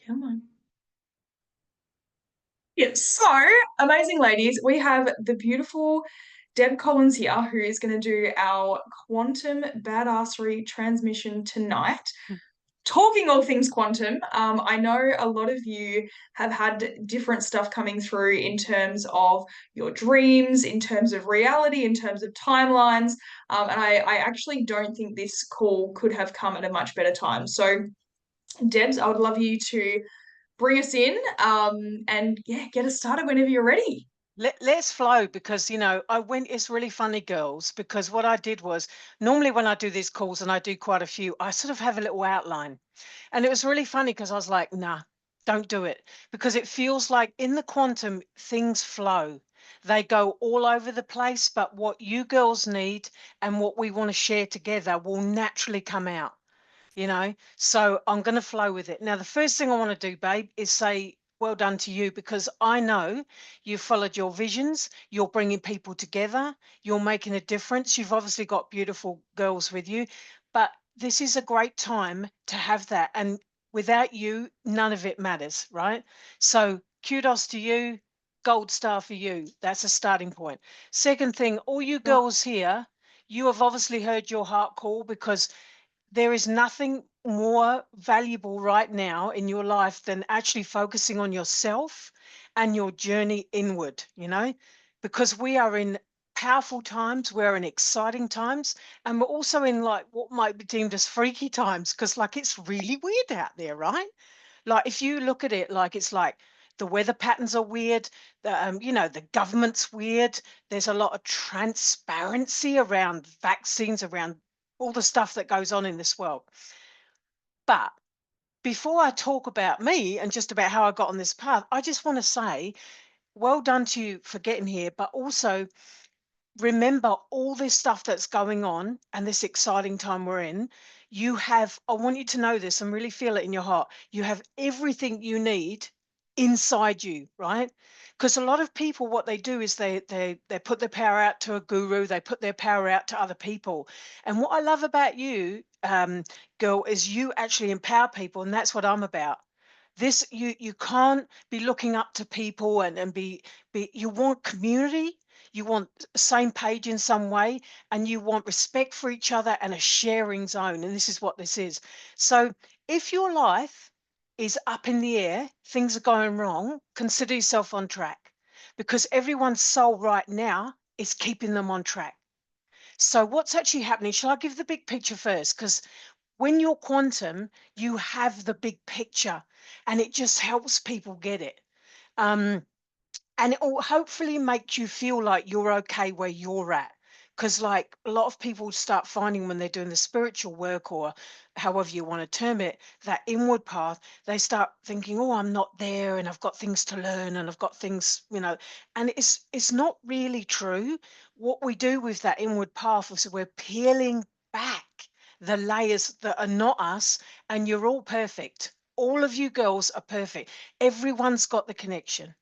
Come on. Yeah, so amazing ladies, we have the beautiful Deb Collins here who is going to do our quantum badassery transmission tonight. Talking all things quantum, I know a lot of you have had different stuff coming through in terms of your dreams, in terms of reality, in terms of timelines. And I actually don't think this call could have come at a much better time. So, Debs, I would love you to bring us in and yeah, get us started whenever you're ready. Let's flow because it's really funny, girls, because what I did was normally when I do these calls, and I do quite a few, I sort of have a little outline. And it was really funny because I was like, nah, don't do it, because it feels like in the quantum things flow. They go all over the place, but what you girls need and what we want to share together will naturally come out. So I'm going to flow with it. Now, the first thing I want to do, babe, is say well done to you, because I know you've followed your visions, you're bringing people together, you're making a difference. You've obviously got beautiful girls with you, but this is a great time to have that. And without you, none of it matters, right? So kudos to you. Gold star for you. That's a starting point. Second thing, all you Wow. girls here, you have obviously heard your heart call, because there is nothing more valuable right now in your life than actually focusing on yourself and your journey inward, because we are in powerful times, we're in exciting times, and we're also in like what might be deemed as freaky times, because like it's really weird out there, right? Like if you look at it, like it's like the weather patterns are weird, the government's weird. There's a lot of transparency around vaccines, around all the stuff that goes on in this world. But before I talk about me and just about how I got on this path, I just want to say well done to you for getting here, but also remember all this stuff that's going on and this exciting time we're in. I want you to know this and really feel it in your heart. You have everything you need inside you, right? Because a lot of people, what they do is they put their power out to a guru, they put their power out to other people. And what I love about you, girl, is you actually empower people, and that's what I'm about. This you can't be looking up to people and be you want community, you want same page in some way, and you want respect for each other and a sharing zone, and this is what this is. So if your life is up in the air, things are going wrong, consider yourself on track, because everyone's soul right now is keeping them on track. So what's actually happening? Shall I give the big picture first? Because when you're quantum, you have the big picture, and it just helps people get it. Um, and it will hopefully make you feel like you're okay where you're at. Because, like, a lot of people start finding when they're doing the spiritual work, or however you want to term it, that inward path, they start thinking, oh, I'm not there, and I've got things to learn, and I've got things. And it's not really true. What we do with that inward path is we're peeling back the layers that are not us, and you're all perfect. All of you girls are perfect. Everyone's got the connection.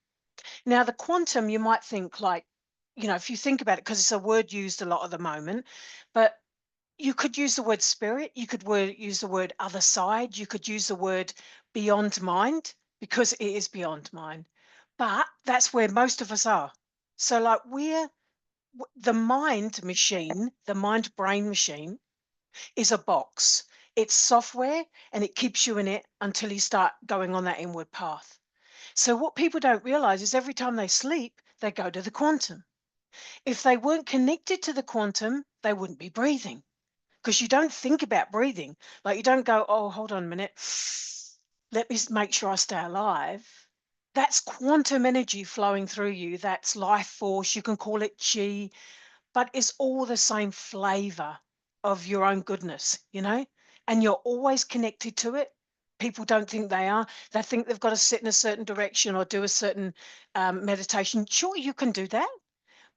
Now, the quantum, you might think like, if you think about it, because it's a word used a lot at the moment, but you could use the word spirit, you could use the word other side, you could use the word beyond mind, because it is beyond mind. But that's where most of us are. So, like, the mind machine, the mind brain machine is a box. It's software, and it keeps you in it until you start going on that inward path. So what people don't realize is every time they sleep, they go to the quantum. If they weren't connected to the quantum, they wouldn't be breathing, because you don't think about breathing. Like you don't go, oh, hold on a minute. Let me make sure I stay alive. That's quantum energy flowing through you. That's life force. You can call it chi, but it's all the same flavor of your own goodness, and you're always connected to it. People don't think they are. They think they've got to sit in a certain direction or do a certain meditation. Sure, you can do that,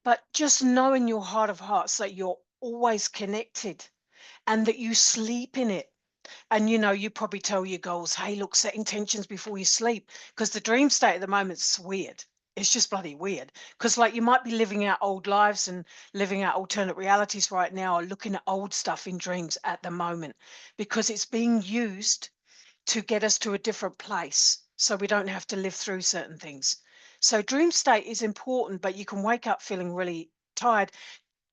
but just know in your heart of hearts that you're always connected and that you sleep in it. And you probably tell your goals, hey, look, set intentions before you sleep, because the dream state at the moment is weird. It's just bloody weird. Because, like, you might be living out old lives and living out alternate realities right now, or looking at old stuff in dreams at the moment, because it's being used to get us to a different place so we don't have to live through certain things. So dream state is important, but you can wake up feeling really tired.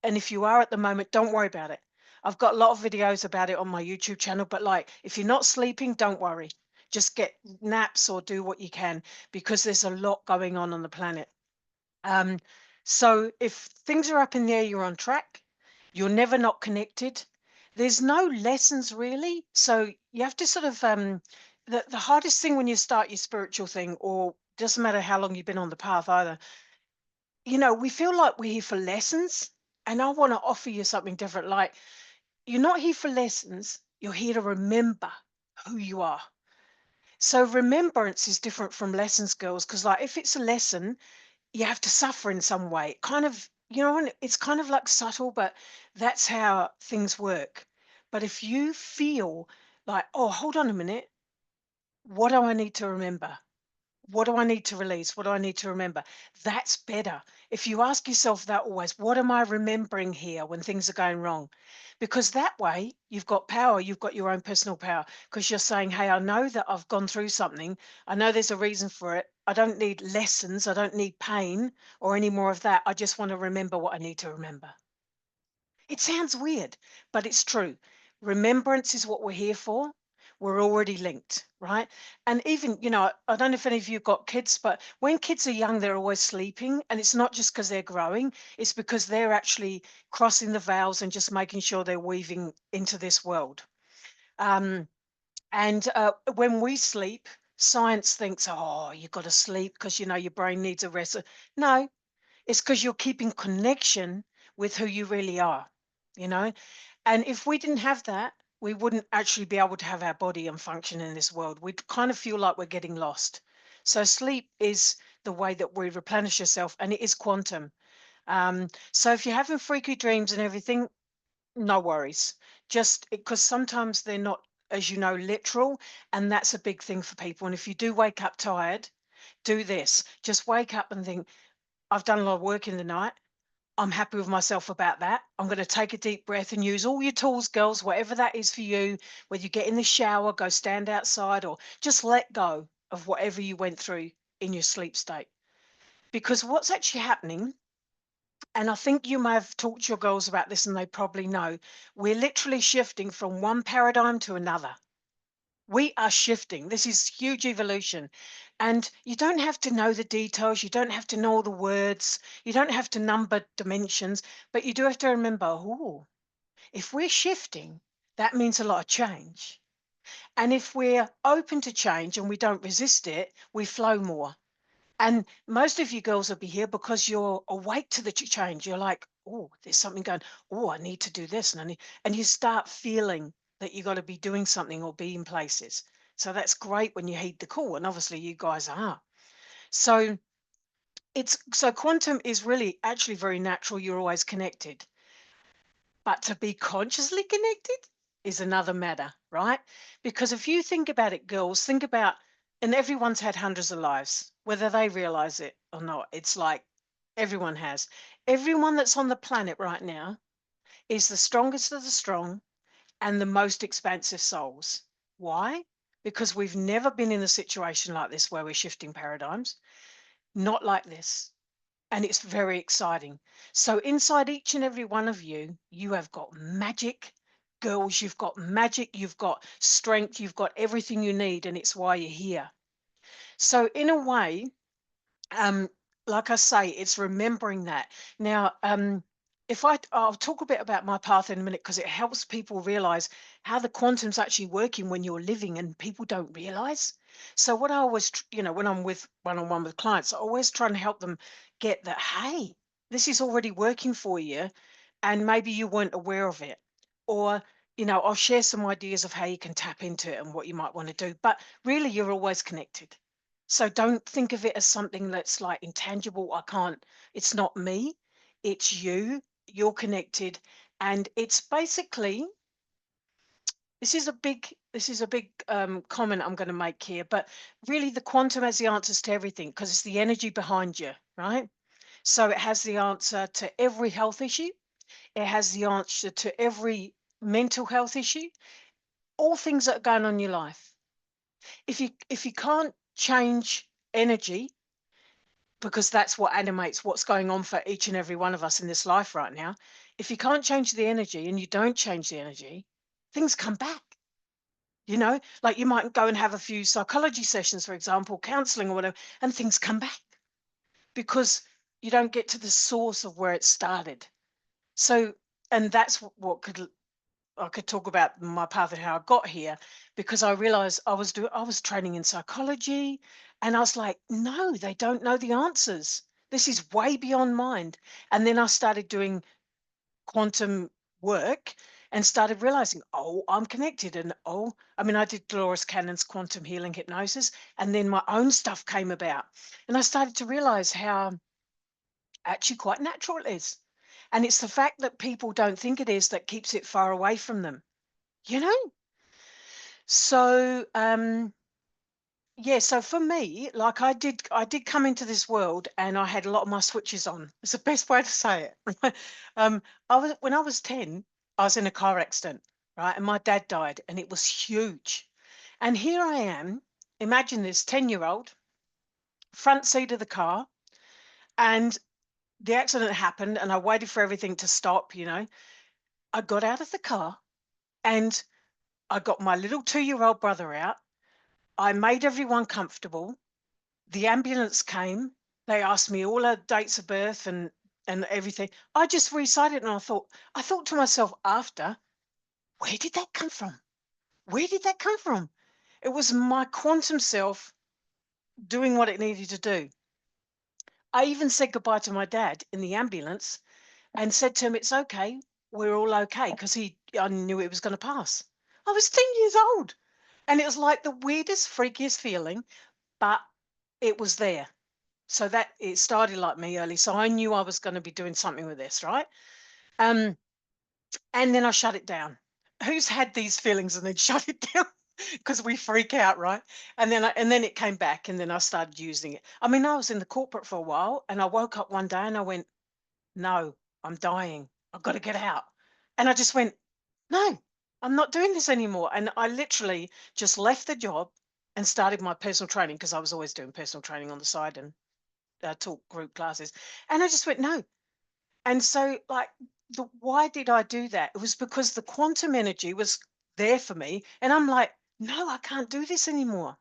And if you are at the moment, don't worry about it. I've got a lot of videos about it on my YouTube channel, but like if you're not sleeping, don't worry. Just get naps or do what you can, because there's a lot going on the planet. Um, so if things are up in the air, you're on track. You're never not connected. There's no lessons really. So you have to sort of the hardest thing when you start your spiritual thing, or doesn't matter how long you've been on the path either, we feel like we're here for lessons. And I want to offer you something different. Like, you're not here for lessons, you're here to remember who you are. So remembrance is different from lessons, girls, because like if it's a lesson, you have to suffer in some way. Kind of, and it's kind of like subtle, but that's how things work. But if you feel like, oh, hold on a minute, what do I need to remember? What do I need to release? What do I need to remember? That's better. If you ask yourself that always, what am I remembering here when things are going wrong? Because that way you've got power, you've got your own personal power, because you're saying, hey, I know that I've gone through something. I know there's a reason for it. I don't need lessons. I don't need pain or any more of that. I just want to remember what I need to remember. It sounds weird, but it's true. Remembrance is what we're here for. We're already linked, right? And even, I don't know if any of you got kids, but when kids are young, they're always sleeping. And it's not just because they're growing, it's because they're actually crossing the veils and just making sure they're weaving into this world. And when we sleep, science thinks, oh, you've got to sleep because, your brain needs a rest. No, it's because you're keeping connection with who you really are, you know? And if we didn't have that, we wouldn't actually be able to have our body and function in this world. We'd kind of feel like we're getting lost. So sleep is the way that we replenish yourself, and it is quantum. So if you're having freaky dreams and everything, no worries. Just because sometimes they're not, as you know, literal, and that's a big thing for people. And if you do wake up tired, do this. Just wake up and think, I've done a lot of work in the night. I'm happy with myself about that. I'm going to take a deep breath and use all your tools, girls, whatever that is for you. Whether you get in the shower, go stand outside, or just let go of whatever you went through in your sleep state. Because what's actually happening, and I think you may have talked to your girls about this and they probably know, we're literally shifting from one paradigm to another. We are shifting. This is huge evolution. And you don't have to know the details. You don't have to know all the words. You don't have to number dimensions. But you do have to remember, oh, if we're shifting, that means a lot of change. And if we're open to change and we don't resist it, we flow more. And most of you girls will be here because you're awake to the change. You're like, oh, there's something going, oh, I need to do this. And you start feeling that you got to be doing something or be in places. So that's great when you heed the call. And obviously you guys are. So so quantum is really actually very natural. You're always connected. But to be consciously connected is another matter, right? Because if you think about it, girls, think about, and everyone's had hundreds of lives, whether they realize it or not. It's like everyone has. Everyone that's on the planet right now is the strongest of the strong and the most expansive souls. Why? Because we've never been in a situation like this where we're shifting paradigms, not like this, and it's very exciting. So inside each and every one of you, you have got magic. Girls, you've got magic, you've got strength, you've got everything you need, and it's why you're here. So in a way, um, like I say, it's remembering that. Now, I'll talk a bit about my path in a minute because it helps people realize how the quantum's actually working when you're living and people don't realize. So what I always, when I'm with one-on-one with clients, I always try and help them get that, hey, this is already working for you and maybe you weren't aware of it. Or, I'll share some ideas of how you can tap into it and what you might want to do. But really, you're always connected. So don't think of it as something that's like intangible. It's not me, it's you. You're connected. And it's basically, this is a big comment I'm going to make here, but really the quantum has the answers to everything because it's the energy behind you, right? So it has the answer to every health issue. It has the answer to every mental health issue, all things that are going on in your life. If you can't change energy, because that's what animates what's going on for each and every one of us in this life right now. If you can't change the energy and you don't change the energy, things come back. Like you might go and have a few psychology sessions, for example, counseling or whatever, and things come back because you don't get to the source of where it started. So, and that's what I could talk about my path and how I got here, because I realized I was training in psychology, and I was like, no, they don't know the answers. This is way beyond mind. And then I started doing quantum work and started realizing, oh, I'm connected. And oh, I mean, I did Dolores Cannon's quantum healing hypnosis, and then my own stuff came about. And I started to realize how actually quite natural it is. And it's the fact that people don't think it is that keeps it far away from them, you know? So, yeah, so for me, like I did come into this world and I had a lot of my switches on. It's the best way to say it. When I was 10, I was in a car accident, right? And my dad died and it was huge. And here I am, imagine this 10-year-old, front seat of the car, and the accident happened and I waited for everything to stop. I got out of the car and I got my little 2-year-old brother out. I made everyone comfortable. The ambulance came. They asked me all her dates of birth and everything. I just recited and I thought to myself after, where did that come from? Where did that come from? It was my quantum self doing what it needed to do. I even said goodbye to my dad in the ambulance and said to him, it's okay. We're all okay. Because I knew it was going to pass. I was 10 years old. And it was like the weirdest, freakiest feeling, but it was there. So that it started like me early. So I knew I was going to be doing something with this, right? Um, and then I shut it down. Who's had these feelings and then shut it down? Because we freak out, right? And then it came back, and then I started using it. I mean, I was in the corporate for a while, and I woke up one day and I went, "No, I'm dying. I've got to get out." And I just went, "No, I'm not doing this anymore." And I literally just left the job and started my personal training, because I was always doing personal training on the side and taught group classes. And I just went, no. And so, like, why did I do that? It was because the quantum energy was there for me. And I'm like, no, I can't do this anymore.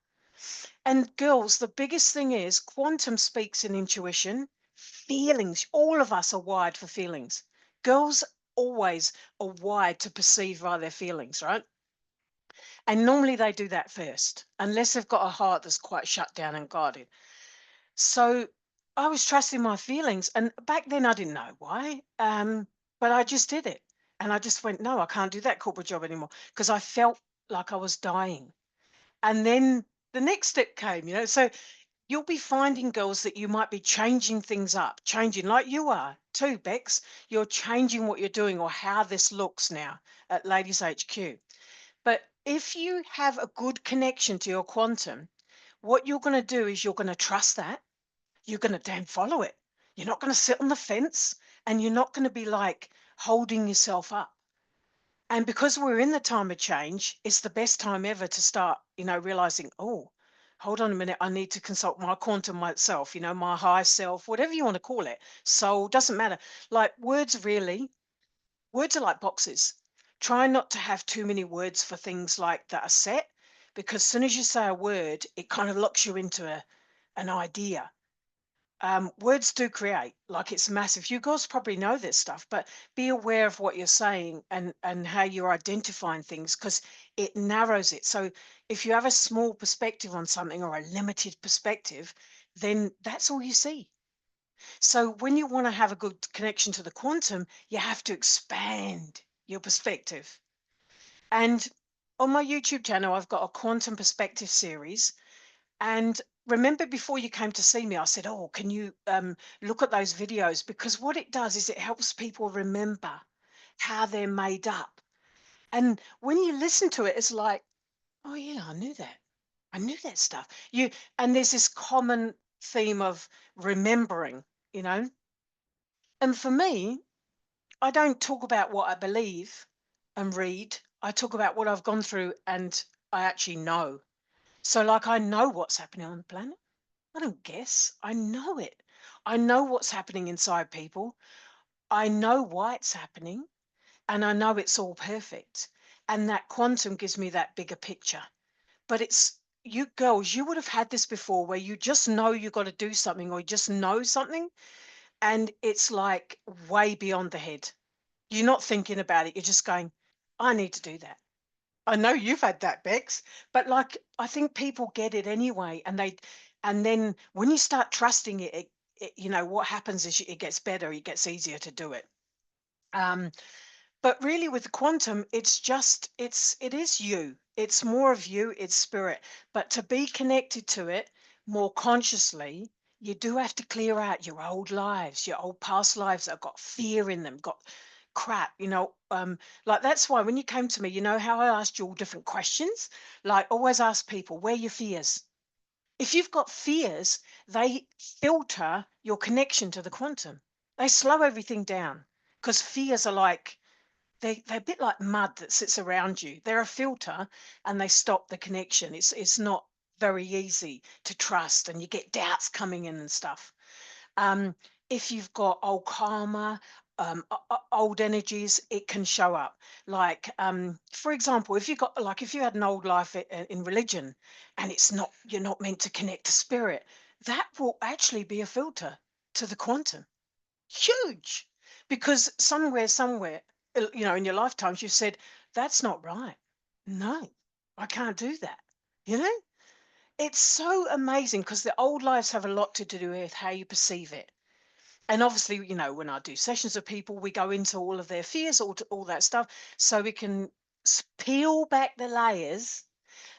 And girls, the biggest thing is quantum speaks in intuition, feelings. All of us are wired for feelings. Girls always are wired to perceive by their feelings, right? And normally they do that first, unless they've got a heart that's quite shut down and guarded. So I was trusting my feelings. And back then I didn't know why. But I just did it. And I just went, no, I can't do that corporate job anymore, because I felt like I was dying. And then the next step came. So you'll be finding, girls, that you might be changing things up, changing like you are too, Bex. You're changing what you're doing or how this looks now at Ladies HQ. But if you have a good connection to your quantum, what you're going to do is you're going to trust that. You're going to damn follow it. You're not going to sit on the fence, and you're not going to be like holding yourself up. And because we're in the time of change, it's the best time ever to start, realizing, oh, hold on a minute, I need to consult my quantum myself, my high self, whatever you want to call it. Soul, doesn't matter. Like words are like boxes. Try not to have too many words for things like that are set, because as soon as you say a word, it kind of locks you into an idea. Words do create, like, it's massive. You girls probably know this stuff, but be aware of what you're saying and how you're identifying things, because it narrows it. So if you have a small perspective on something or a limited perspective, then that's all you see. So when you want to have a good connection to the quantum, you have to expand your perspective. And on my YouTube channel, I've got a quantum perspective series. And remember, before you came to see me, I said, oh, can you look at those videos? Because what it does is it helps people remember how they're made up. And when you listen to it, it's like, oh, yeah, I knew that. I knew that stuff. And there's this common theme of remembering, you know. And for me, I don't talk about what I believe and read. I talk about what I've gone through and I actually know. So, like, I know what's happening on the planet. I don't guess. I know it. I know what's happening inside people. I know why it's happening, and I know it's all perfect. And that quantum gives me that bigger picture. But it's you girls, you would have had this before where you just know you got to do something or you just know something, and it's like way beyond the head. You're not thinking about it. You're just going, I need to do that. I know you've had that, Bex, but like I think people get it anyway, and then when you start trusting it, you know what happens is it gets better, it gets easier to do it. Um, but really with the quantum, it is you. It's more of you, it's spirit. But to be connected to it more consciously, you do have to clear out your old lives, your old past lives that have got fear in them, got crap, like that's why when you came to me, you know how I asked you all different questions? Like always ask people, where are your fears? If you've got fears, they filter your connection to the quantum. They slow everything down because fears are like they're a bit like mud that sits around you. They're a filter and they stop the connection. It's not very easy to trust and you get doubts coming in and stuff. Um, if you've got old karma, old energies, it can show up. Like, for example, if you got like if you had an old life in religion, and you're not meant to connect to spirit, that will actually be a filter to the quantum. Huge, because somewhere, in your lifetimes, you've said that's not right. No, I can't do that. You know, it's so amazing because the old lives have a lot to do with how you perceive it. And obviously, when I do sessions with people, we go into all of their fears, all that stuff, so we can peel back the layers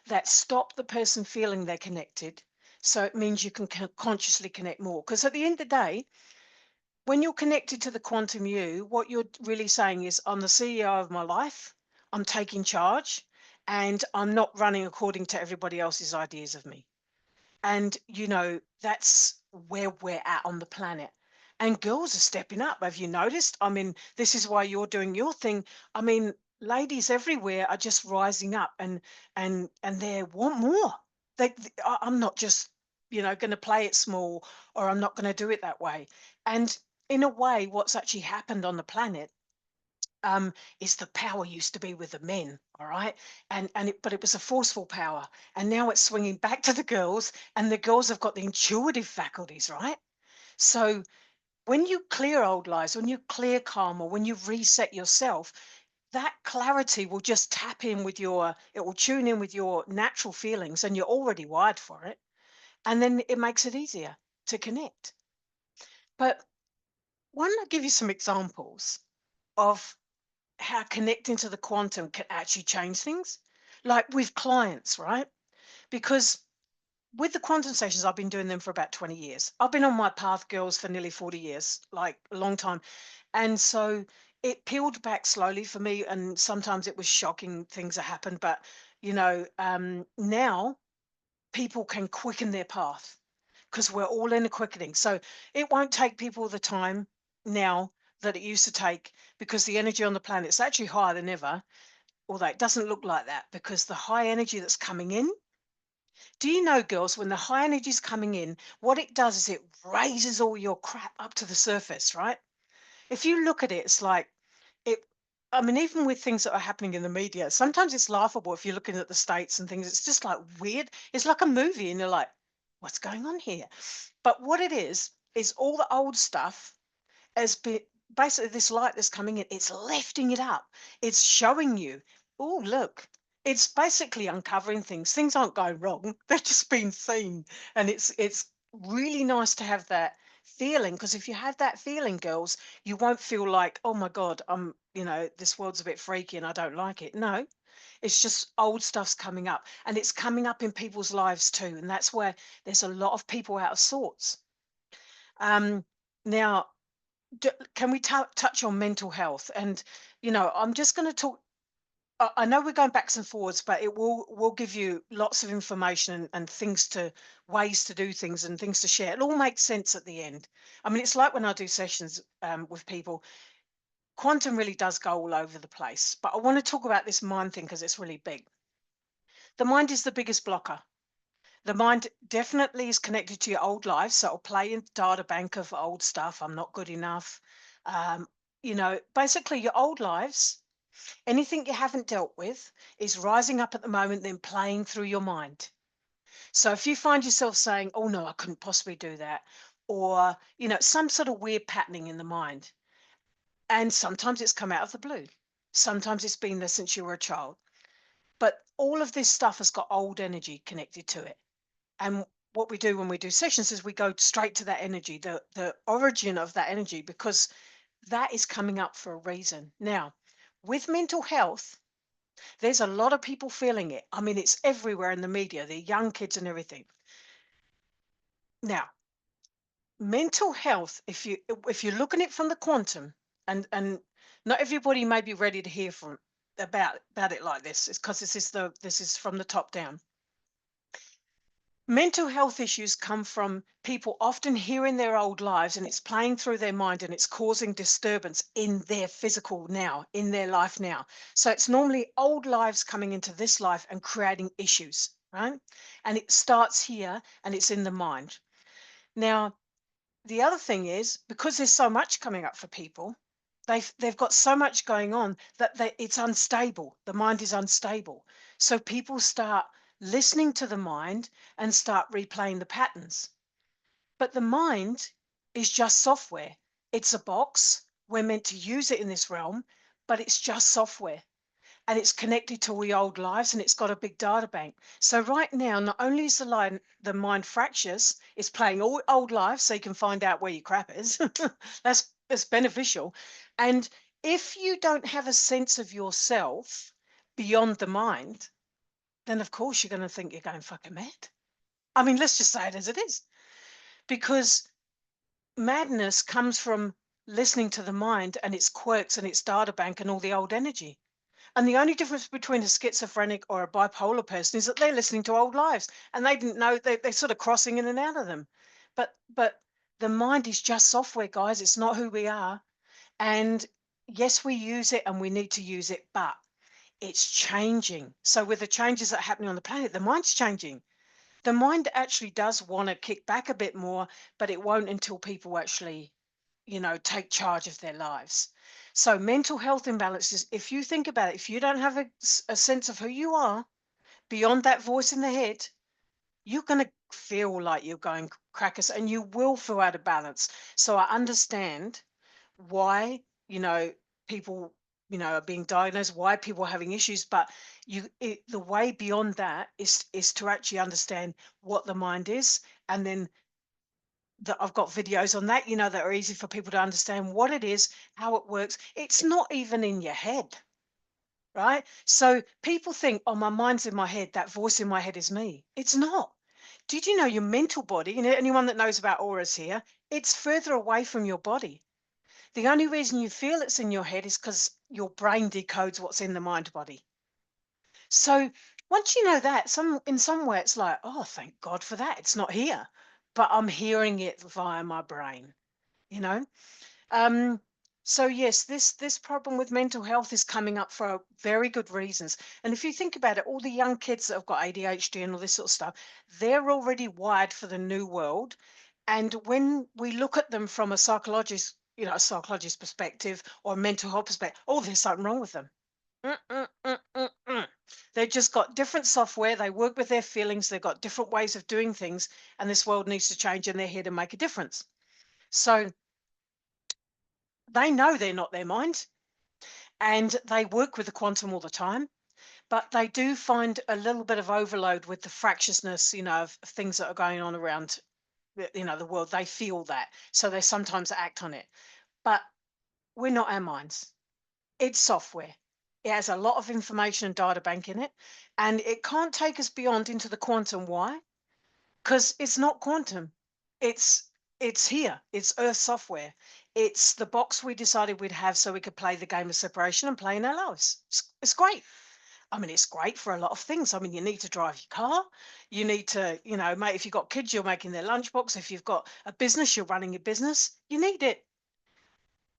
that stop the person feeling they're connected. So it means you can consciously connect more. Because at the end of the day, when you're connected to the quantum you, what you're really saying is, I'm the CEO of my life, I'm taking charge, and I'm not running according to everybody else's ideas of me. And, that's where we're at on the planet. And girls are stepping up. Have you noticed? I mean, this is why you're doing your thing. I mean, ladies everywhere are just rising up and they want more. I'm not just, going to play it small, or I'm not going to do it that way. And in a way, what's actually happened on the planet is the power used to be with the men, all right, but it was a forceful power, and now it's swinging back to the girls, and the girls have got the intuitive faculties, right? So when you clear old lies, when you clear karma, when you reset yourself, that clarity will just tap in with it will tune in with your natural feelings, and you're already wired for it, and then it makes it easier to connect. But why don't I give you some examples of how connecting to the quantum can actually change things, like with clients, right? Because with the quantum sessions, I've been doing them for about 20 years. I've been on my path, girls, for nearly 40 years, like a long time. And so it peeled back slowly for me. And sometimes it was shocking things that happened. But, now people can quicken their path because we're all in a quickening. So it won't take people the time now that it used to take, because the energy on the planet is actually higher than ever, although it doesn't look like that because the high energy that's coming in. Do you know, girls, when the high energy is coming in, what it does is it raises all your crap up to the surface, right? If you look at it, it's like it. I mean, even with things that are happening in the media, sometimes it's laughable if you're looking at the states and things. It's just like weird. It's like a movie, and you're like, what's going on here? But what it is all the old stuff as basically this light that's coming in, it's lifting it up. It's showing you, oh, look, it's basically uncovering things. Things aren't going wrong. They're just being seen. And it's really nice to have that feeling, because if you have that feeling, girls, you won't feel like, oh my God, this world's a bit freaky and I don't like it. No, it's just old stuff's coming up, and it's coming up in people's lives too. And that's where there's a lot of people out of sorts. Now, can we touch on mental health? And I'm just going to talk. I know we're going backs and forwards, but it will give you lots of information and things to ways to do things and things to share. It all makes sense at the end. I mean, it's like when I do sessions with people. Quantum really does go all over the place, but I want to talk about this mind thing because it's really big. The mind is the biggest blocker. The mind definitely is connected to your old life, so it'll play in the data bank of old stuff. I'm not good enough. Um, basically your old lives, anything you haven't dealt with is rising up at the moment, then playing through your mind. So if you find yourself saying, "Oh no, I couldn't possibly do that," or some sort of weird patterning in the mind, and sometimes it's come out of the blue, sometimes it's been there since you were a child, but all of this stuff has got old energy connected to it. And what we do when we do sessions is we go straight to that energy, the origin of that energy, because that is coming up for a reason. Now, with mental health, there's a lot of people feeling it. I mean, it's everywhere in the media, the young kids and everything. Now, mental health, if you're looking at it from the quantum, and not everybody may be ready to hear from about it like this, is because this is from the top down. Mental health issues come from people often hearing their old lives, and it's playing through their mind, and it's causing disturbance in their physical now, in their life now. So it's normally old lives coming into this life and creating issues, right? And it starts here and it's in the mind. Now, the other thing is, because there's so much coming up for people, they've got so much going on that it's unstable. The mind is unstable. So people start listening to the mind and start replaying the patterns. But the mind is just software. It's a box. We're meant to use it in this realm, but it's just software, and it's connected to all the old lives, and it's got a big data bank. So right now, not only is the mind fractious, it's playing all old lives so you can find out where your crap is. That's beneficial. And if you don't have a sense of yourself beyond the mind, then of course you're going to think you're going fucking mad. I mean, let's just say it as it is, because madness comes from listening to the mind and its quirks and its data bank and all the old energy. And the only difference between a schizophrenic or a bipolar person is that they're listening to old lives, and they didn't know they're sort of crossing in and out of them. But the mind is just software, guys. It's not who we are. And yes, we use it and we need to use it, but it's changing. So with the changes that are happening on the planet, the mind's changing. The mind actually does want to kick back a bit more, but it won't until people actually take charge of their lives. So mental health imbalances, if you think about it, if you don't have a sense of who you are beyond that voice in the head, you're going to feel like you're going crackers, and you will feel out of balance. So I understand why, people, are being diagnosed, why people are having issues, but the way beyond that is to actually understand what the mind is, and then that I've got videos on that, that are easy for people to understand what it is, how it works. It's not even in your head, right? So people think, oh, my mind's in my head. That voice in my head is me. It's not. Did you know your mental body, anyone that knows about auras here, it's further away from your body. The only reason you feel it's in your head is because your brain decodes what's in the mind body. So once you know that, in some way it's like, oh, thank God for that. It's not here, but I'm hearing it via my brain, you know? Um, so yes, this problem with mental health is coming up for very good reasons. And if you think about it, all the young kids that have got ADHD and all this sort of stuff, they're already wired for the new world. And when we look at them from a psychologist perspective or a mental health perspective, oh, there's something wrong with them. Mm, mm, mm, mm, mm. They've just got different software. They work with their feelings. They've got different ways of doing things, and this world needs to change, and they're here to make a difference. So they know they're not their mind, and they work with the quantum all the time, but they do find a little bit of overload with the fractiousness, of things that are going on around, the world. They feel that, so they sometimes act on it. But we're not our minds. It's software. It has a lot of information and data bank in it, and it can't take us beyond into the quantum. Why? Because it's not quantum. It's here. It's Earth software. It's the box we decided we'd have so we could play the game of separation and play in our lives. It's great. I mean, it's great for a lot of things. I mean, you need to drive your car. You need to, mate, if you've got kids, you're making their lunchbox. If you've got a business, you're running your business. You need it.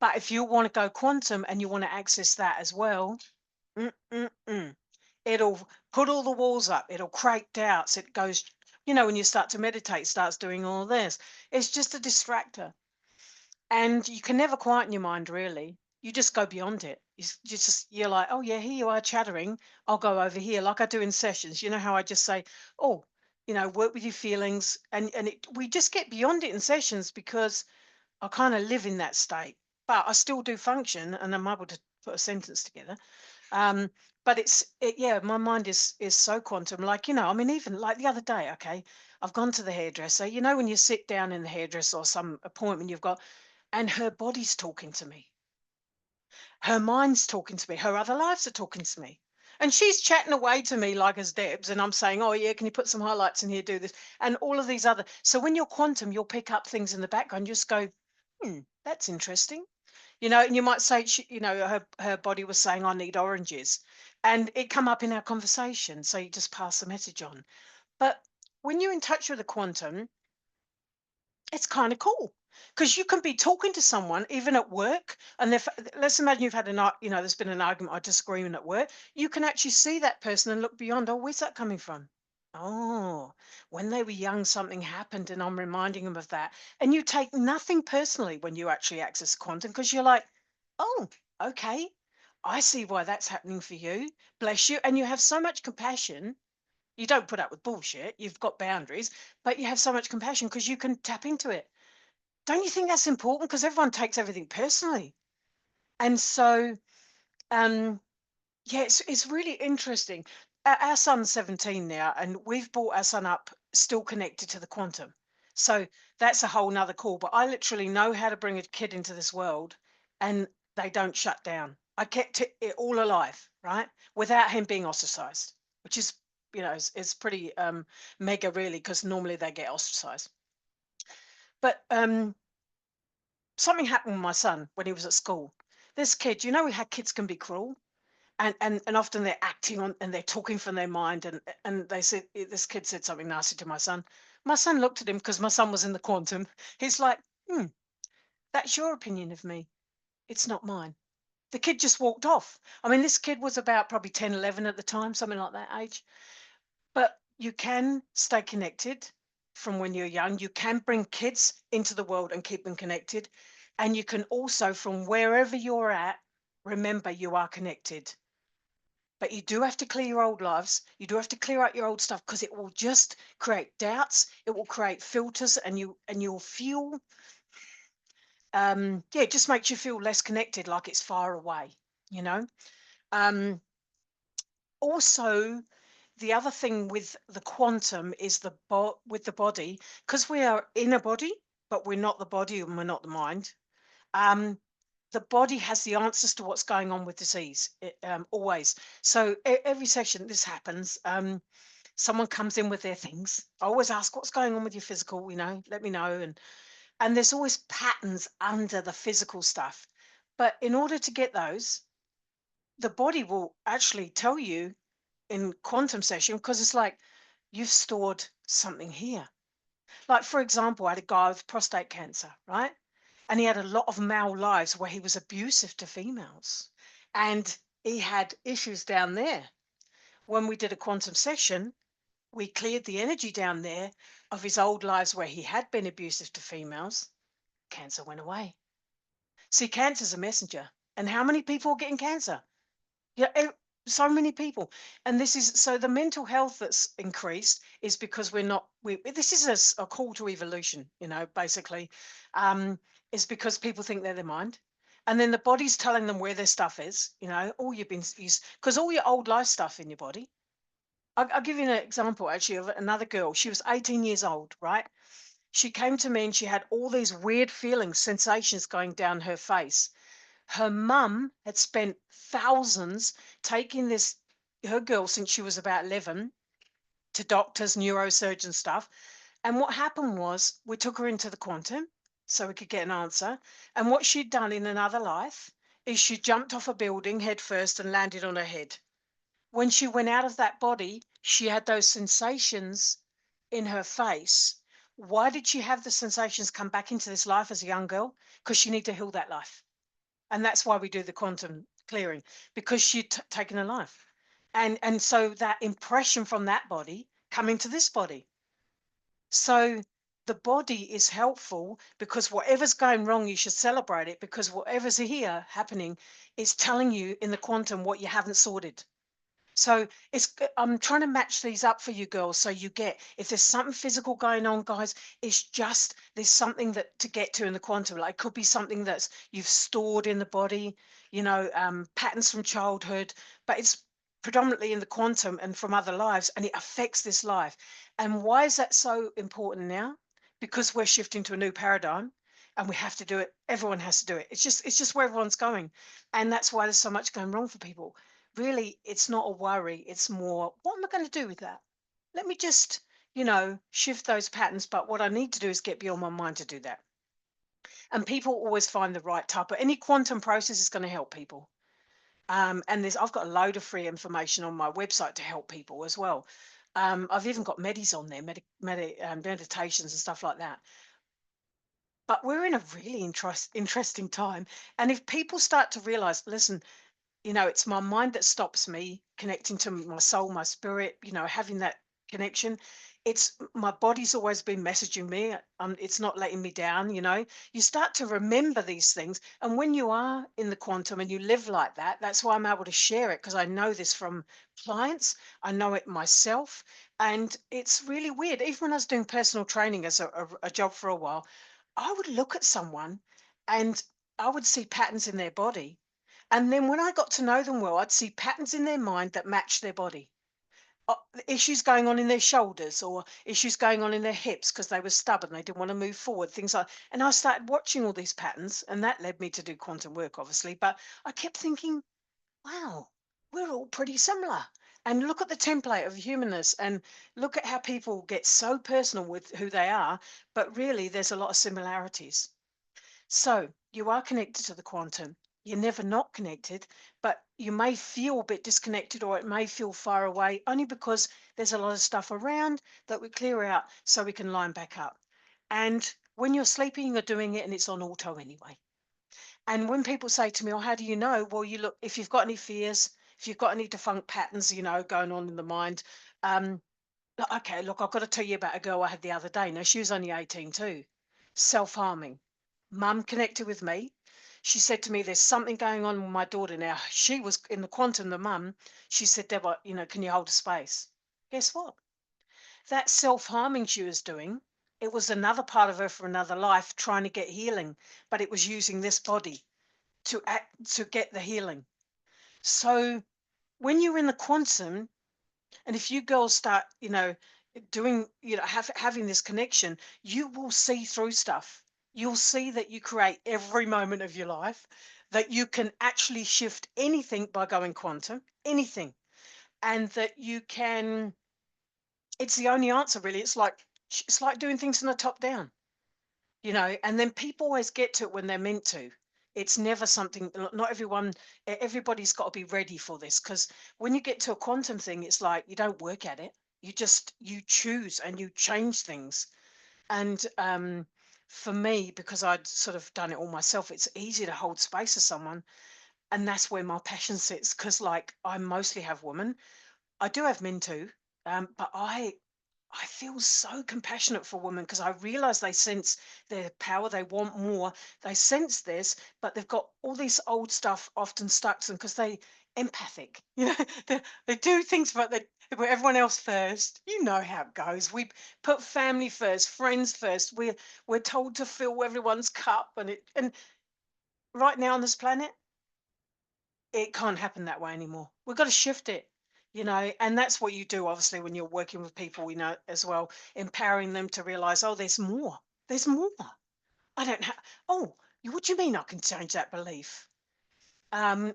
But if you want to go quantum and you want to access that as well, mm, mm, mm, it'll put all the walls up. It'll create doubts. It goes You know, when you start to meditate, starts doing all this. It's just a distractor. And you can never quieten your mind, really. You just go beyond it. You're like, oh yeah, here you are chattering. I'll go over here, like I do in sessions. You know how I just say, oh, work with your feelings, we just get beyond it in sessions because I kind of live in that state, but I still do function, and I'm able to put a sentence together. Um, but yeah, my mind is so quantum. Like, I mean, even like the other day, okay, I've gone to the hairdresser. You know, when you sit down in the hairdresser or some appointment you've got, and her body's talking to me, her mind's talking to me, her other lives are talking to me. And she's chatting away to me like as Debs, and I'm saying, oh yeah, can you put some highlights in here, do this, and all of these other. So when you're quantum, you'll pick up things in the background. You just go, that's interesting. And you might say, her body was saying, I need oranges. And it come up in our conversation. So you just pass the message on. But when you're in touch with the quantum, it's kind of cool because you can be talking to someone even at work, and let's imagine you've had there's been an argument or disagreement at work. You can actually see that person and look beyond. Oh, where's that coming from? Oh, when they were young, something happened, and I'm reminding them of that. And you take nothing personally when you actually access quantum because you're like, oh, okay, I see why that's happening for you. Bless you. And you have so much compassion. You don't put up with bullshit. You've got boundaries, but you have so much compassion because you can tap into it. Don't you think that's important? Because everyone takes everything personally. And so, um, yeah, it's really interesting. Our son's 17 now, and we've brought our son up still connected to the quantum. So that's a whole nother call. But I literally know how to bring a kid into this world and they don't shut down. I kept it all alive, right? Without him being ostracized, which is, is pretty mega, really, because normally they get ostracized. But something happened with my son when he was at school. This kid, how kids can be cruel, and often they're acting on and they're talking from their mind, and they said this kid said something nasty to my son. My son looked at him because my son was in the quantum. He's like, that's your opinion of me. It's not mine. The kid just walked off. I mean, this kid was about probably 10, 11 at the time, something like that age. But you can stay connected from when you're young. You can bring kids into the world and keep them connected. And you can also, from wherever you're at, remember you are connected. But you do have to clear your old lives. You do have to clear out your old stuff because it will just create doubts. It will create filters, and you'll feel yeah, it just makes you feel less connected, like it's far away, you know. Um, Also, the other thing with the quantum is with the body, because we are in a body, but we're not the body and we're not the mind. Um, the body has the answers to what's going on with disease, always. So every session this happens. Someone comes in with their things. I always ask, what's going on with your physical? Let me know. And there's always patterns under the physical stuff. But in order to get those, the body will actually tell you in quantum session, because it's like you've stored something here. Like, for example, I had a guy with prostate cancer, right? And he had a lot of male lives where he was abusive to females. And he had issues down there. When we did a quantum session, we cleared the energy down there of his old lives where he had been abusive to females. Cancer went away. See, cancer's a messenger. And how many people are getting cancer? Yeah, so many people. And this is so the mental health that's increased is because this is a call to evolution, basically, is because people think they're their mind. And then the body's telling them where their stuff is, all you've been is because all your old life stuff in your body. I'll give you an example actually of another girl. She was 18 years old, right? She came to me and she had all these weird feelings, sensations going down her face. Her mum had spent thousands taking her girl since she was about 11 to doctors, neurosurgeon stuff. And what happened was we took her into the quantum so we could get an answer. And what she'd done in another life is she jumped off a building head first and landed on her head. When she went out of that body, she had those sensations in her face. Why did she have the sensations come back into this life as a young girl? Because she needed to heal that life. And that's why we do the quantum clearing, because she'd taken a life. And so that impression from that body coming to this body. So the body is helpful because whatever's going wrong, you should celebrate it, because whatever's here happening is telling you in the quantum what you haven't sorted. So I'm trying to match these up for you girls, so you get, if there's something physical going on, guys, it's just there's something that to get to in the quantum. Like, it could be something that's you've stored in the body, patterns from childhood, but it's predominantly in the quantum and from other lives, and it affects this life. And why is that so important now? Because we're shifting to a new paradigm, and we have to do it. Everyone has to do it. It's just where everyone's going, and that's why there's so much going wrong for people. Really, it's not a worry. It's more, what am I going to do with that? Let me just, shift those patterns. But what I need to do is get beyond my mind to do that. And people always find the right type. But any quantum process is going to help people. And I've got a load of free information on my website to help people as well. I've even got medis on there, meditations and stuff like that. But we're in a really interesting time. And if people start to realize, listen, it's my mind that stops me connecting to my soul, my spirit, having that connection. It's my body's always been messaging me. It's not letting me down. You start to remember these things. And when you are in the quantum and you live like that, that's why I'm able to share it, because I know this from clients. I know it myself. And it's really weird. Even when I was doing personal training as a job for a while, I would look at someone and I would see patterns in their body, and then when I got to know them well, I'd see patterns in their mind that matched their body. Issues going on in their shoulders, or issues going on in their hips because they were stubborn, they didn't want to move forward, things like. And I started watching all these patterns, and that led me to do quantum work, obviously. But I kept thinking, wow, we're all pretty similar. And look at the template of humanness, and look at how people get so personal with who they are, but really there's a lot of similarities. So you are connected to the quantum. You're never not connected, but you may feel a bit disconnected, or it may feel far away, only because there's a lot of stuff around that we clear out so we can line back up. And when you're sleeping, you're doing it and it's on auto anyway. And when people say to me, "Oh, how do you know?" Well, you look, if you've got any fears, if you've got any defunct patterns, going on in the mind. Okay, look, I've got to tell you about a girl I had the other day. Now, she was only 18 too, self-harming. Mum connected with me. She said to me, "There's something going on with my daughter." Now, she was in the quantum, the mum. She said, "Deborah, can you hold a space?" Guess what? That self-harming she was doing, it was another part of her from another life trying to get healing, but it was using this body to get the healing. So when you're in the quantum, and if you girls start, doing, having this connection, you will see through stuff. You'll see that you create every moment of your life, that you can actually shift anything by going quantum, anything. And that you can, it's the only answer really. It's like doing things from the top down, and then people always get to it when they're meant to. It's never something, not everyone, everybody's got to be ready for this, because when you get to a quantum thing, it's like you don't work at it. You choose and you change things. And for me, because I'd sort of done it all myself, it's easy to hold space for someone. And that's where my passion sits, because like I mostly have women. I do have men too, but I feel so compassionate for women, because I realize they sense their power, they want more, they sense this, but they've got all this old stuff often stuck to them because they empathic. They do things, but they put everyone else first. You know how it goes. We put family first, friends first. We're told to fill everyone's cup, and right now on this planet, it can't happen that way anymore. We've got to shift it, and that's what you do, obviously, when you're working with people, as well, empowering them to realize, oh, there's more. There's more. I don't have, oh, what do you mean I can change that belief? Um,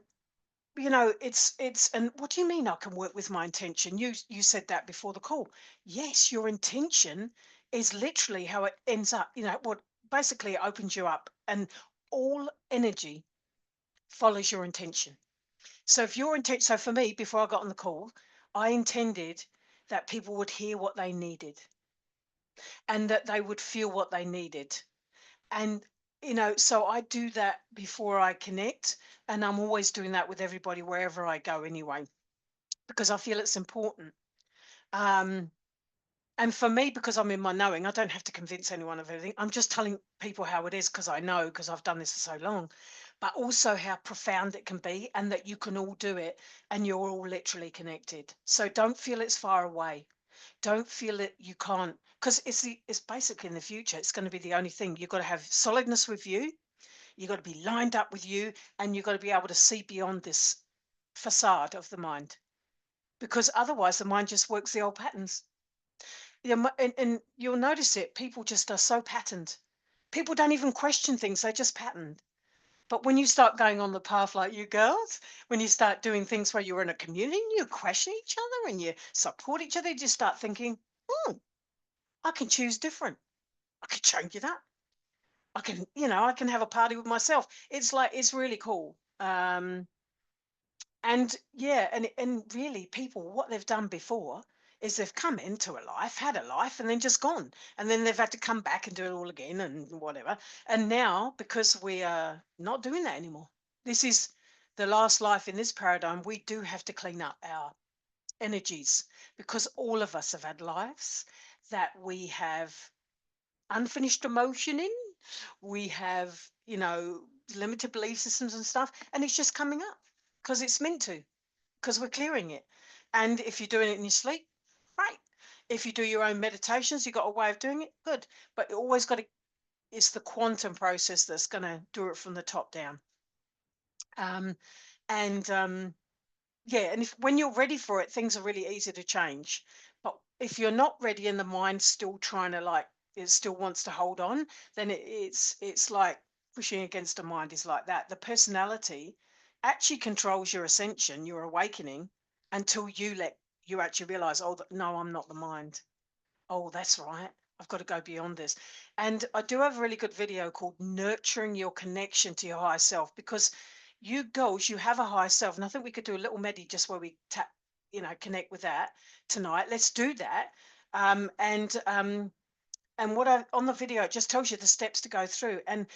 and what do you mean I can work with my intention? You said that before the call. Yes, your intention is literally how it ends up, what basically it opens you up, and all energy follows your intention. So if your intent, so for me, before I got on the call, I intended that people would hear what they needed, and that they would feel what they needed. And, so I do that before I connect. And I'm always doing that with everybody wherever I go anyway, because I feel it's important. Um, And for me, because I'm in my knowing, I don't have to convince anyone of anything. I'm just telling people how it is because I know, because I've done this for so long, but also how profound it can be and that you can all do it and you're all literally connected. So don't feel it's far away. Don't feel that you can't, because it's basically in the future, it's going to be the only thing. You've got to have solidness with you, you've got to be lined up with you, and you've got to be able to see beyond this facade of the mind. Because otherwise the mind just works the old patterns. Yeah, and you'll notice it. People just are so patterned. People don't even question things; they just patterned. But when you start going on the path like you girls, when you start doing things where you're in a community and you question each other and you support each other, you just start thinking, "Hmm, I can choose different. I can change it up. I can, I can have a party with myself." It's like it's really cool. And yeah, and really, people, what they've done before is they've come into a life, had a life, and then just gone, and then they've had to come back and do it all again and whatever. And now, because we are not doing that anymore, this is the last life in this paradigm. We do have to clean up our energies because all of us have had lives that we have unfinished emotion in. We have, limited belief systems and stuff, and it's just coming up because it's meant to, because we're clearing it. And if you're doing it in your sleep, great. If you do your own meditations, you've got a way of doing it, good. But you always got to, it's the quantum process that's going to do it from the top down. Um, and Yeah, and if when you're ready for it, things are really easy to change. But if you're not ready and the mind's still trying to like it still wants to hold on, then it's like pushing against the mind is like that. The personality actually controls your ascension, your awakening, until you actually realize, oh, no, I'm not the mind. Oh, that's right. I've got to go beyond this. And I do have a really good video called Nurturing Your Connection to Your Higher Self, because you girls, you have a higher self. And I think we could do a little medi just where we tap, connect with that tonight. Let's do that. And what I on the video, it just tells you the steps to go through. And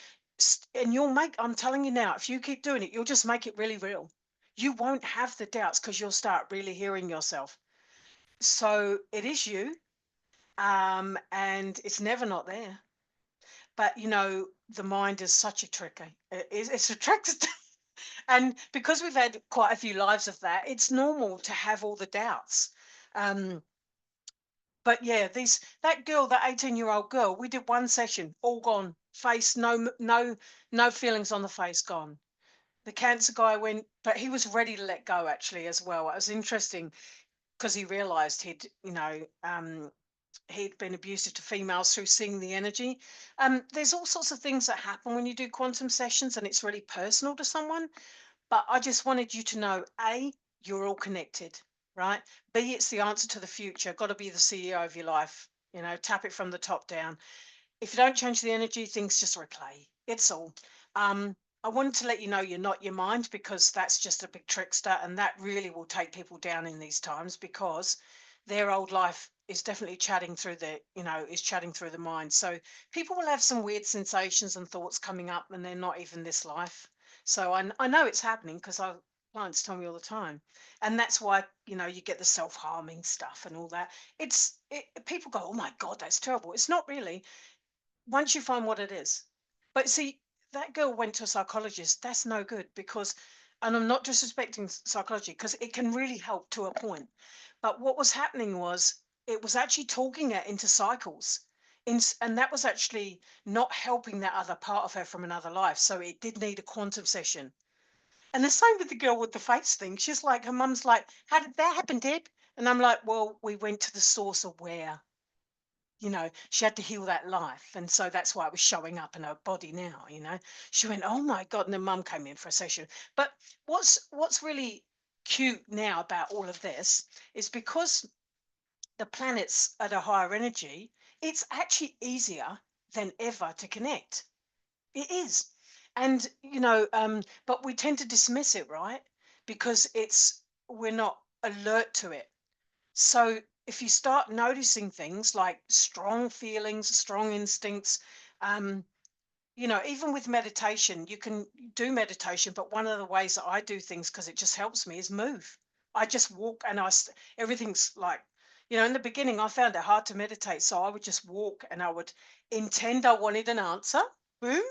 you'll make, I'm telling you now, if you keep doing it, you'll just make it really real. You won't have the doubts because you'll start really hearing yourself. So it is you, and it's never not there. But the mind is such a tricky. It's a trick, and because we've had quite a few lives of that, it's normal to have all the doubts. Um, but yeah, that girl, that 18-year-old girl, we did one session, all gone, face no feelings on the face, gone. The cancer guy went, but he was ready to let go actually as well. It was interesting because he realized he'd been abusive to females through seeing the energy. There's all sorts of things that happen when you do quantum sessions, and it's really personal to someone. But I just wanted you to know, A, you're all connected, right? B, it's the answer to the future. Got to be the CEO of your life. Tap it from the top down. If you don't change the energy, things just replay. It's all. I wanted to let you know you're not your mind, because that's just a big trickster, and that really will take people down in these times, because their old life is definitely chatting through the mind. So people will have some weird sensations and thoughts coming up, and they're not even this life. So I know it's happening because our clients tell me all the time, and that's why you get the self-harming stuff and all that. People go, oh my god, that's terrible. It's not really, once you find what it is. But see, that girl went to a psychologist. That's no good, because, and I'm not disrespecting psychology, because it can really help to a point. But what was happening was it was actually talking her into cycles. And that was actually not helping that other part of her from another life. So it did need a quantum session. And the same with the girl with the face thing. She's like, her mum's like, how did that happen, Deb? And I'm like, well, we went to the source of where she had to heal that life, and so that's why it was showing up in her body now. She went, oh my god. And then mum came in for a session. But what's really cute now about all of this is, because the planet's at a higher energy, it's actually easier than ever to connect. It is. And but we tend to dismiss it, right? Because we're not alert to it. So if you start noticing things like strong feelings, strong instincts, um, even with meditation, you can do meditation. But one of the ways that I do things, because it just helps me, is move. I just walk, and everything's like, In the beginning, I found it hard to meditate. So I would just walk and I would intend I wanted an answer. Boom.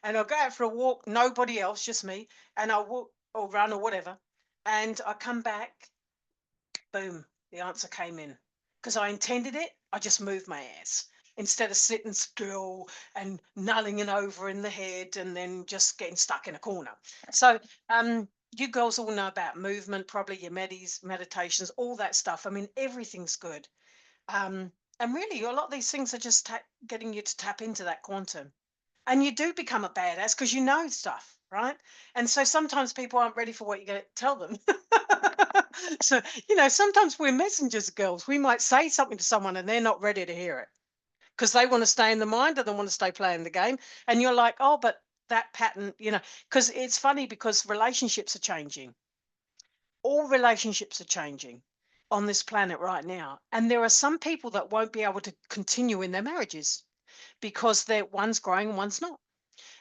And I'll go out for a walk, nobody else, just me. And I'll walk or run or whatever. And I come back, boom, the answer came in. Because I intended it, I just moved my ass instead of sitting still and nulling it over in the head and then just getting stuck in a corner. So, you girls all know about movement, probably your meditations, all that stuff. I mean, everything's good. Um, and really, a lot of these things are just getting you to tap into that quantum. And you do become a badass because you know stuff, right? And so sometimes people aren't ready for what you're going to tell them. So, sometimes we're messengers, girls. We might say something to someone and they're not ready to hear it because they want to stay in the mind and they want to stay playing the game. And you're like, oh, but that pattern, because it's funny because relationships are changing. All relationships are changing on this planet right now. And there are some people that won't be able to continue in their marriages because one's growing and one's not.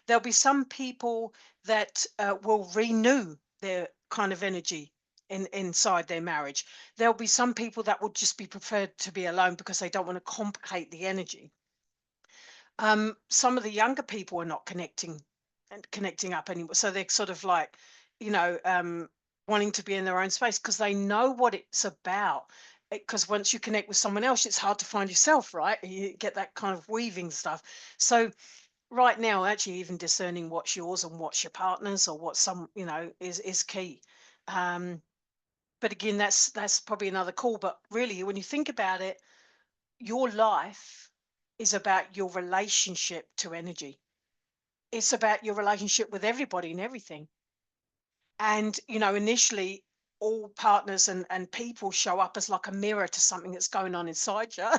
There'll be some people that will renew their kind of energy inside their marriage. There'll be some people that would just be preferred to be alone because they don't want to complicate the energy. Some of the younger people are not connecting up anymore, so they're sort of like, you know um, wanting to be in their own space because they know what it's about. Because once you connect with someone else, it's hard to find yourself, right? You get that kind of weaving stuff. So right now, actually, even discerning what's yours and what's your partner's or what some is key. um but again, that's probably another call. But really, when you think about it, your life is about your relationship to energy. It's about your relationship with everybody and everything. And initially, all partners and people show up as like a mirror to something that's going on inside you.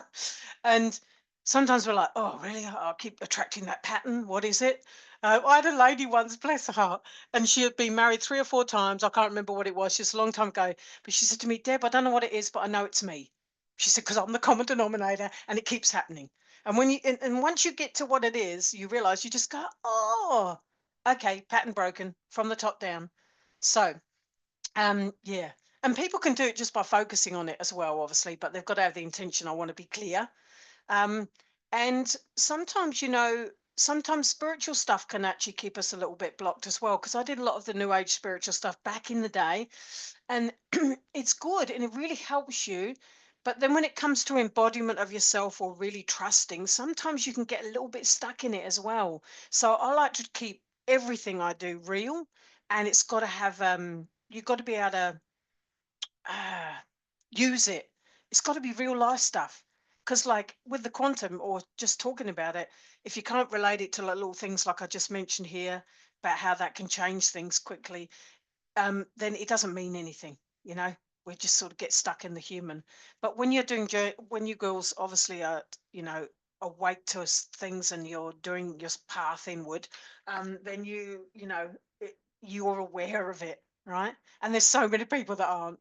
And sometimes we're like, oh really, I keep attracting that pattern, what is it? I had a lady once, bless her heart, and she had been married 3 or 4 times. I can't remember what it was, just a long time ago. But she said to me, Deb, I don't know what it is, but I know it's me. She said, because I'm the common denominator and it keeps happening. And and once you get to what it is, you realize, you just go, oh, okay, pattern broken from the top down. So, yeah. And people can do it just by focusing on it as well, obviously, but they've got to have the intention. I want to be clear. Um, and sometimes, sometimes spiritual stuff can actually keep us a little bit blocked as well. Because I did a lot of the New Age spiritual stuff back in the day, and it's good and it really helps you. But then when it comes to embodiment of yourself or really trusting, sometimes you can get a little bit stuck in it as well. So I like to keep everything I do real, and it's got to have you've got to be able to uh, use it. It's got to be real life stuff. Because, like with the quantum or just talking about it, if you can't relate it to like little things like I just mentioned here about how that can change things quickly, then it doesn't mean anything. You know, we just sort of get stuck in the human. But when you're doing, when you girls obviously are, awake to things and you're doing your path inward, then you're aware of it, right? And there's so many people that aren't.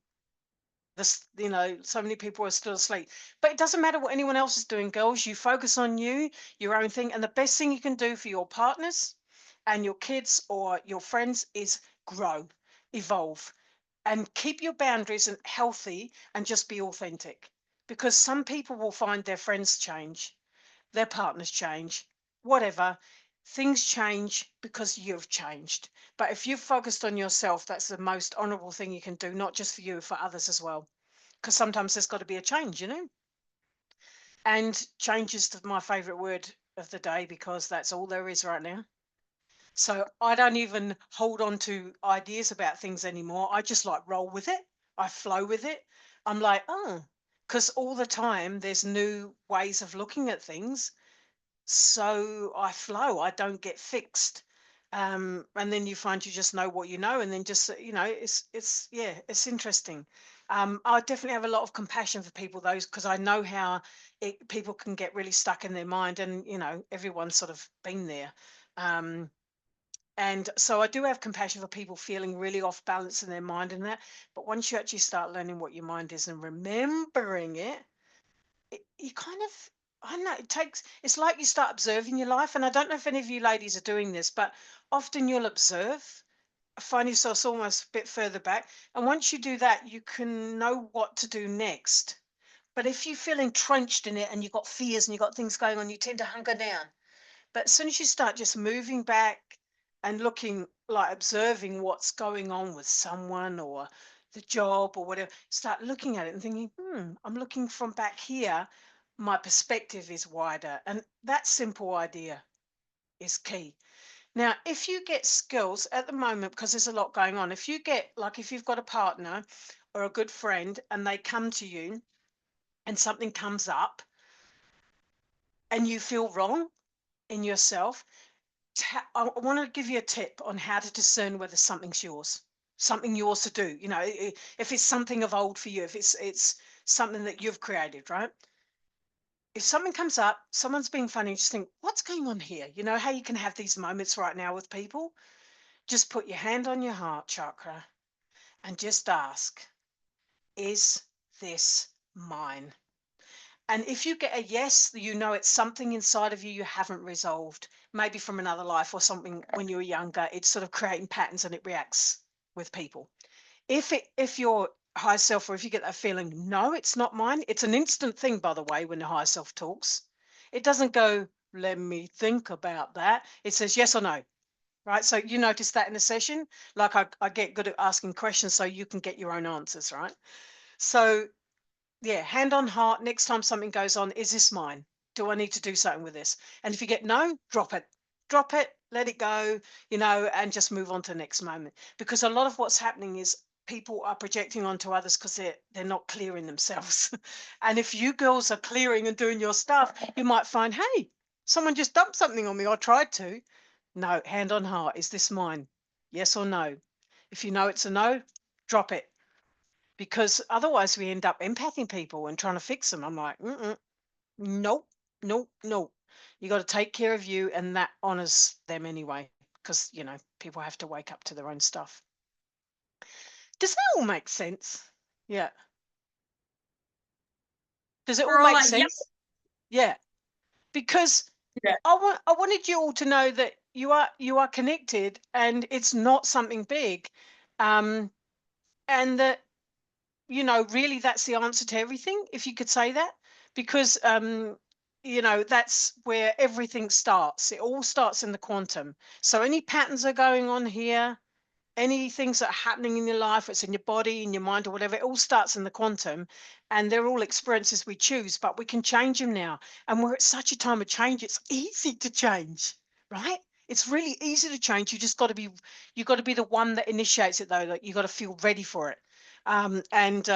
So many people are still asleep. But it doesn't matter what anyone else is doing, girls. You focus on you, your own thing, and the best thing you can do for your partners and your kids or your friends is grow, evolve, and keep your boundaries and healthy, and just be authentic. Because some people will find their friends change, their partners change, whatever. Things change because you've changed. But if you've focused on yourself, that's the most honorable thing you can do, not just for you, for others as well. Because sometimes there's got to be a change. And change is my favorite word of the day because that's all there is right now. So I don't even hold on to ideas about things anymore. I just like roll with it. I flow with it. I'm like, oh, because all the time there's new ways of looking at things. So I flow, I don't get fixed. And then you find you just know what you know, and then just it's yeah, it's interesting. I definitely have a lot of compassion for people, those, because I know how people can get really stuck in their mind, and everyone's sort of been there. Um, and so I do have compassion for people feeling really off balance in their mind and that. But once you actually start learning what your mind is and remembering it, you kind of, I don't know, it's like you start observing your life. And I don't know if any of you ladies are doing this, but often you'll observe, find yourself almost a bit further back. And once you do that, you can know what to do next. But if you feel entrenched in it and you've got fears and you've got things going on, you tend to hunker down. But as soon as you start just moving back and looking, like observing what's going on with someone or the job or whatever, start looking at it and thinking, I'm looking from back here. My perspective is wider. And that simple idea is key. Now, if you get skills at the moment, because there's a lot going on, if you get, like, if you've got a partner or a good friend and they come to you and something comes up and you feel wrong in yourself, I want to give you a tip on how to discern whether something's yours, something yours to do. You know, if it's something of old for you, if it's something that you've created, right? If something comes up, someone's being funny, just think, what's going on here? You know how you can have these moments right now with people? Just put your hand on your heart chakra and just ask, is this mine? And if you get a yes, you know it's something inside of you you haven't resolved, maybe from another life or something when you were younger. It's sort of creating patterns and it reacts with people. If your higher self, or if you get that feeling, no, it's not mine. It's an instant thing, by the way, when the higher self talks. It doesn't go, let me think about that. It says yes or no. Right. So you notice that in a session, like I get good at asking questions so you can get your own answers, right? So yeah, hand on heart, next time something goes on, is this mine? Do I need to do something with this? And if you get no, drop it. Drop it, let it go, and just move on to the next moment. Because a lot of what's happening is people are projecting onto others because they're not clearing themselves. And if you girls are clearing and doing your stuff, you might find, hey, someone just dumped something on me. I tried to. No, hand on heart, is this mine? Yes or no? If you know it's a no, drop it, because otherwise we end up empathing people and trying to fix them. I'm like, nope, nope, nope. You got to take care of you, and that honors them anyway, because people have to wake up to their own stuff. Does that all make sense? Yeah. Does it We're all all make like, yep, sense? Yeah. Because yeah. I wanted you all to know that you are connected, and it's not something big, um, and that really that's the answer to everything, if you could say that, because that's where everything starts. It all starts in the quantum. So any patterns are going on here, any things that are happening in your life, it's in your body, in your mind, or whatever, it all starts in the quantum, and they're all experiences we choose, but we can change them now. And we're at such a time of change, it's easy to change, right? It's really easy to change. You got to be the one that initiates it, though. Like, you got to feel ready for it. And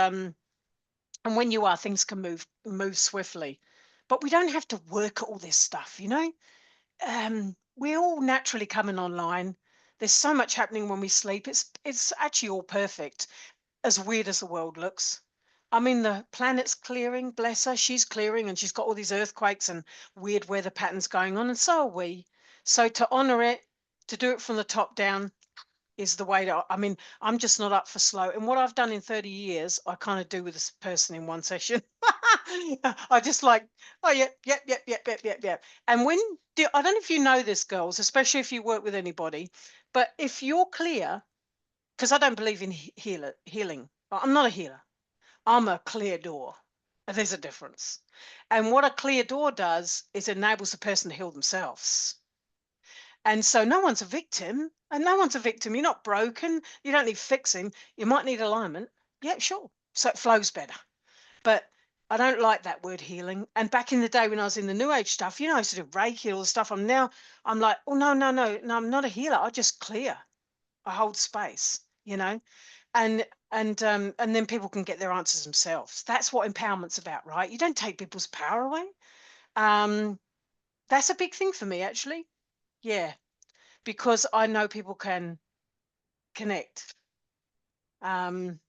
when you are, things can move swiftly. But we don't have to work at all this stuff. We're all naturally coming online. There's so much happening when we sleep. It's actually all perfect, as weird as the world looks. I mean, the planet's clearing, bless her, she's clearing, and she's got all these earthquakes and weird weather patterns going on, and so are we. So to honor it, to do it from the top down, is the way to. I mean, I'm just not up for slow. And what I've done in 30 years, I kind of do with this person in one session. I just like, oh, yep, yep, yep, yep, yep, yep, yep. And I don't know if you know this, girls, especially if you work with anybody, but if you're clear, because I don't believe in healing. I'm not a healer. I'm a clear door. There's a difference. And what a clear door does is enables the person to heal themselves. And so no one's a victim, and no one's a victim. You're not broken. You don't need fixing. You might need alignment. Yeah, sure. So it flows better. But I don't like that word healing. And back in the day when I was in the New Age stuff, I used to do Reiki, all the stuff. I'm like, oh, no, no, no, no, I'm not a healer. I just clear. I hold space. And and then people can get their answers themselves. That's what empowerment's about, right? You don't take people's power away. Um, that's a big thing for me, actually. Yeah, because I know people can connect. Um,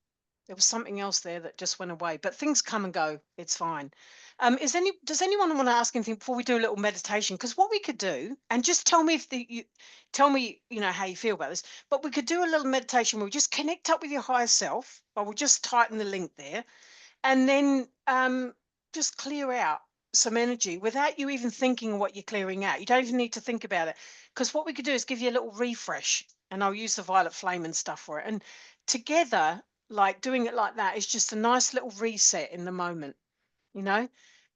there was something else there that just went away, but things come and go. It's fine. Does anyone want to ask anything before we do a little meditation? Because what we could do, and just tell me tell me, how you feel about this. But we could do a little meditation where we just connect up with your higher self. Or we'll just tighten the link there, and then just clear out some energy without you even thinking of what you're clearing out. You don't even need to think about it, because what we could do is give you a little refresh, and I'll use the violet flame and stuff for it. And together, like doing it like that, is just a nice little reset in the moment. you know?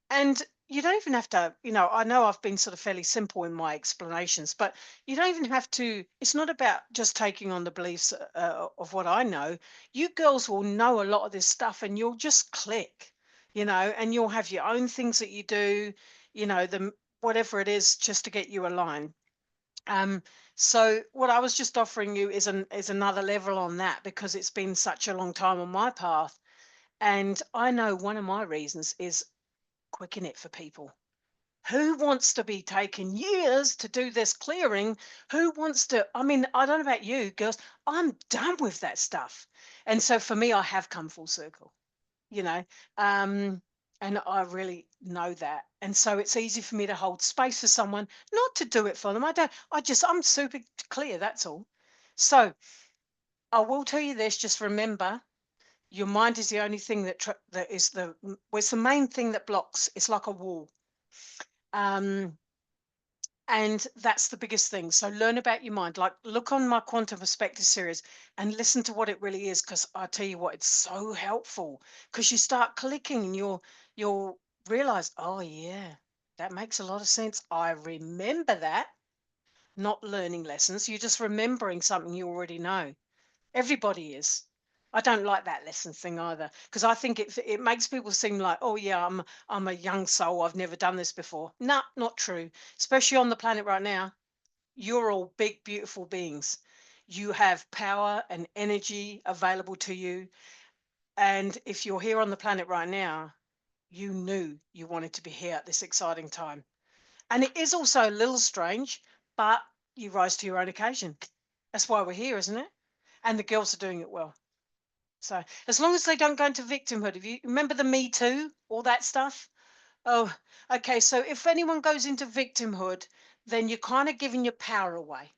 And you don't even have to, I know I've been sort of fairly simple in my explanations, but you don't even have to, it's not about just taking on the beliefs of what I know. You girls will know a lot of this stuff and you'll just click, and you'll have your own things that you do, whatever it is, just to get you aligned. Um, so what I was just offering you is another level on that because it's been such a long time on my path. And I know one of my reasons is quicken it for people. Who wants to be taking years to do this clearing? Who wants to? I mean, I don't know about you, girls. I'm done with that stuff. And so for me, I have come full circle, you know, um, and I really know that. And so it's easy for me to hold space for someone, not to do it for them. I don't, I'm super clear. That's all. So I will tell you this, just remember your mind is the only thing that is well, it's the main thing that blocks. It's like a wall. Um, and that's the biggest thing. So learn about your mind. Like look on my quantum perspective series and listen to what it really is. Because I tell you what, it's so helpful. Because you start clicking and you'll realize, oh yeah, that makes a lot of sense. I remember that. Not learning lessons. You're just remembering something you already know. Everybody is. I don't like that lesson thing either because I think it makes people seem like, oh yeah, I'm a young soul. I've never done this before. No, not true. Especially on the planet right now, you're all big, beautiful beings. You have power and energy available to you. And if you're here on the planet right now, you knew you wanted to be here at this exciting time. And it is also a little strange, but you rise to your own occasion. That's why we're here, isn't it? And the girls are doing it well. So as long as they don't go into victimhood, if you remember the Me Too, all that stuff. Oh, okay. So if anyone goes into victimhood, then you're kind of giving your power away.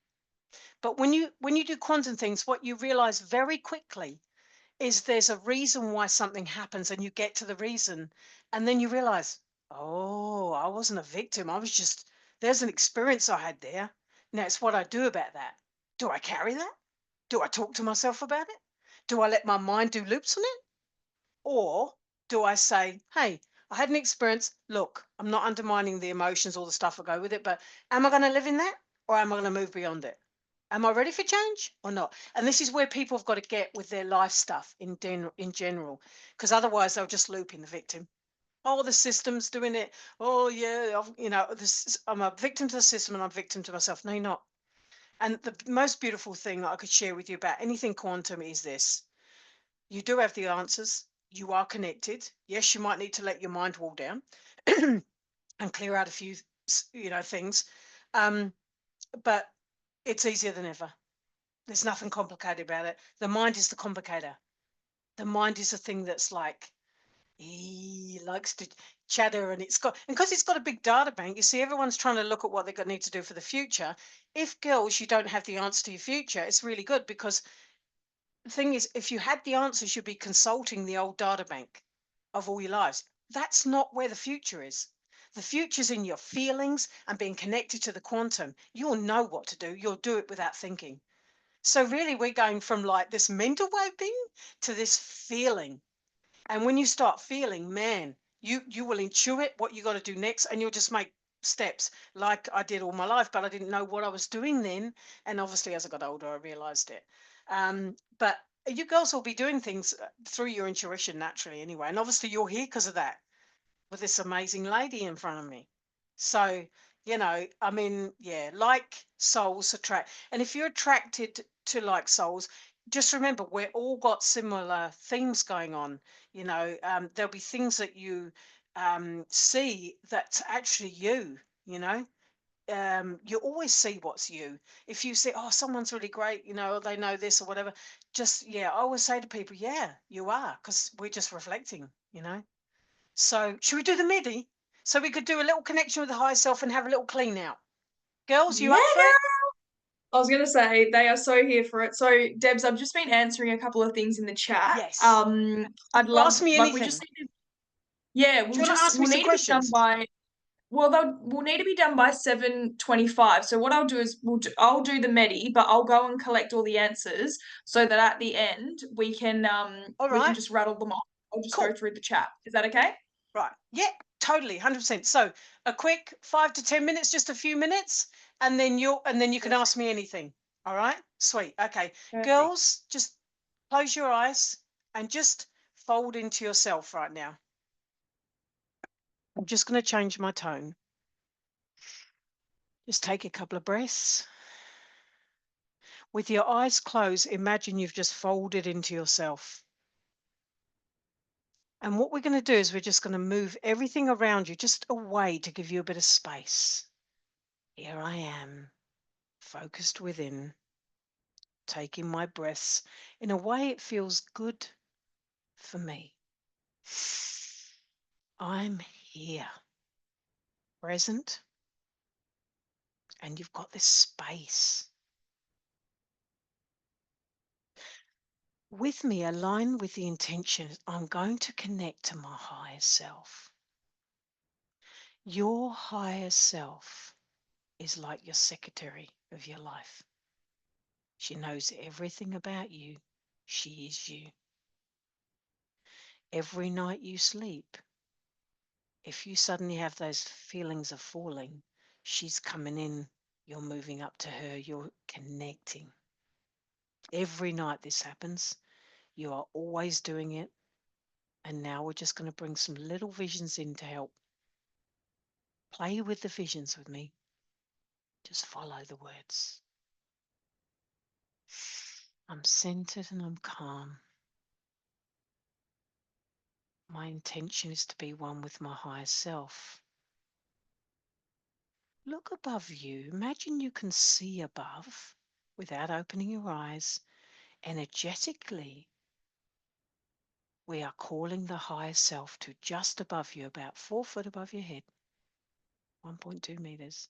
But when you do quantum things, what you realize very quickly is there's a reason why something happens, and you get to the reason, and then you realize, oh, I wasn't a victim. I was just there's an experience I had there. Now it's what I do about that. Do I carry that? Do I talk to myself about it? Do I let my mind do loops on it? Or do I say, hey, I had an experience. Look, I'm not undermining the emotions, all the stuff that go with it, but am I going to live in that or am I going to move beyond it? Am I ready for change or not? And this is where people have got to get with their life stuff in general, because otherwise they'll just loop in the victim. Oh, the system's doing it. Oh, yeah, I'm a victim to the system and I'm a victim to myself. No, you're not. And the most beautiful thing that I could share with you about anything quantum is this: you do have the answers. You are connected. Yes, you might need to let your mind wall down and clear out a few, things. Um, but it's easier than ever. There's nothing complicated about it. The mind is the complicator. The mind is the thing that's like, he likes to chatter, and because it's got a big data bank. You see, everyone's trying to look at what they're going to need to do for the future. If girls, you don't have the answer to your future, it's really good because the thing is, if you had the answers, you'd be consulting the old data bank of all your lives. That's not where the future is. The future's in your feelings and being connected to the quantum. You'll know what to do. You'll do it without thinking. So really, we're going from like this mental way thing to this feeling. And when you start feeling, man, you will intuit what you got to do next, and you'll just make steps like I did all my life, but I didn't know what I was doing then. And obviously, as I got older, I realized it. But you girls will be doing things through your intuition naturally anyway. And obviously, you're here because of that with this amazing lady in front of me. So, I mean, yeah, like souls attract. And if you're attracted to like souls, just remember we're all got similar themes going on. There'll be things that you see that's actually you, you know. You always see what's you. If you say, oh, someone's really great, they know this or whatever, just, yeah, I always say to people, yeah, you are, because we're just reflecting. So, should we do the MIDI? So we could do a little connection with the higher self and have a little clean out. Girls, you Yeah, up for it? I was going to say they are so here for it. So, Debs, I've just been answering a couple of things in the chat. Yes. I'd Ask love, me like, we just anything. need to, yeah, Do you want to ask me we'll some need to be done questions? by, well, we'll need to be done by 7:25. So what I'll do is I'll do the medi, but I'll go and collect all the answers so that at the end All we can right. just rattle them off. I'll just go Cool. through the chat. Is that okay? Right. Yeah, totally, 100%. So a quick 5 to 10 minutes, just a few minutes, and then you can ask Perfect. me anything. All right. Sweet. Okay. Perfect. Girls, just close your eyes and just fold into yourself right now. I'm just going to change my tone. Just take a couple of breaths. With your eyes closed, imagine you've just folded into yourself. And what we're going to do is we're just going to move everything around you just away to give you a bit of space. Here I am, focused within, taking my breaths in a way it feels good for me. I'm here, present, and you've got this space. With me, align with the intention I'm going to connect to my higher self. Your higher self is like your secretary of your life. She knows everything about you. She is you. Every night you sleep, if you suddenly have those feelings of falling, she's coming in, you're moving up to her, you're connecting. Every night this happens, you are always doing it. And now we're just going to bring some little visions in to help. Play with the visions with me. Just follow the words. I'm centered and I'm calm. My intention is to be one with my higher self. Look above you. Imagine you can see above without opening your eyes. Energetically, we are calling the higher self to just above you, about 4 foot above your head, 1.2 meters.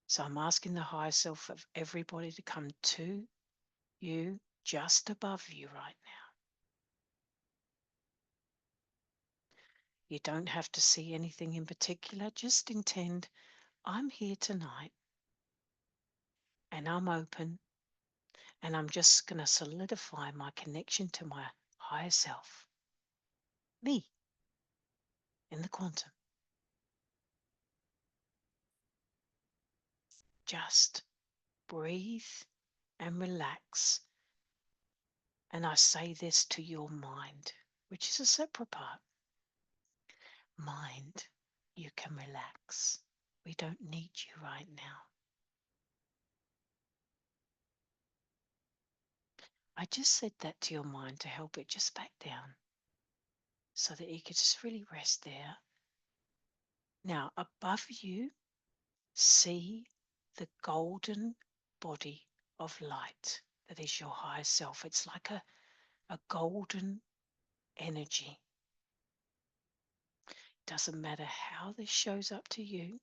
So I'm asking the higher self of everybody to come to you, just above you right now. You don't have to see anything in particular, just intend, I'm here tonight and I'm open and I'm just going to solidify my connection to my higher self, me, in the quantum. Just breathe and relax. And I say this to your mind, which is a separate part. Mind, you can relax. We don't need you right now. I just said that to your mind to help it just back down so that you could just really rest there. Now, above you, see the golden body of light that is your higher self. It's like a golden energy. Doesn't matter how this shows up to you.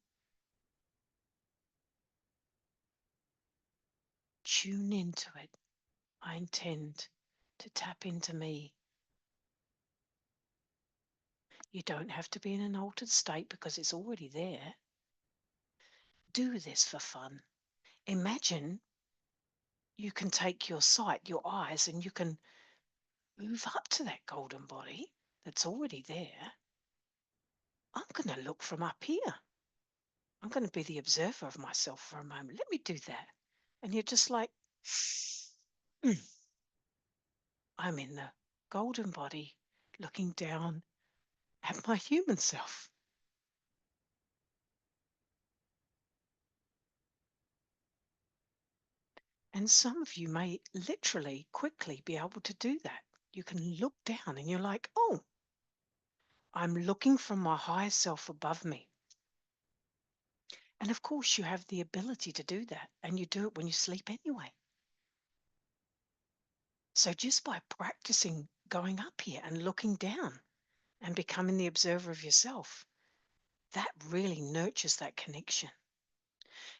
Tune into it. I intend to tap into me. You don't have to be in an altered state because it's already there. Do this for fun. Imagine you can take your sight, your eyes, and you can move up to that golden body that's already there. I'm going to look from up here. I'm going to be the observer of myself for a moment. Let me do that. And you're just like, I'm in the golden body looking down at my human self. And some of you may literally quickly be able to do that. You can look down and you're like, oh, I'm looking from my higher self above me. And of course, you have the ability to do that. And you do it when you sleep anyway. So just by practicing going up here and looking down and becoming the observer of yourself, that really nurtures that connection.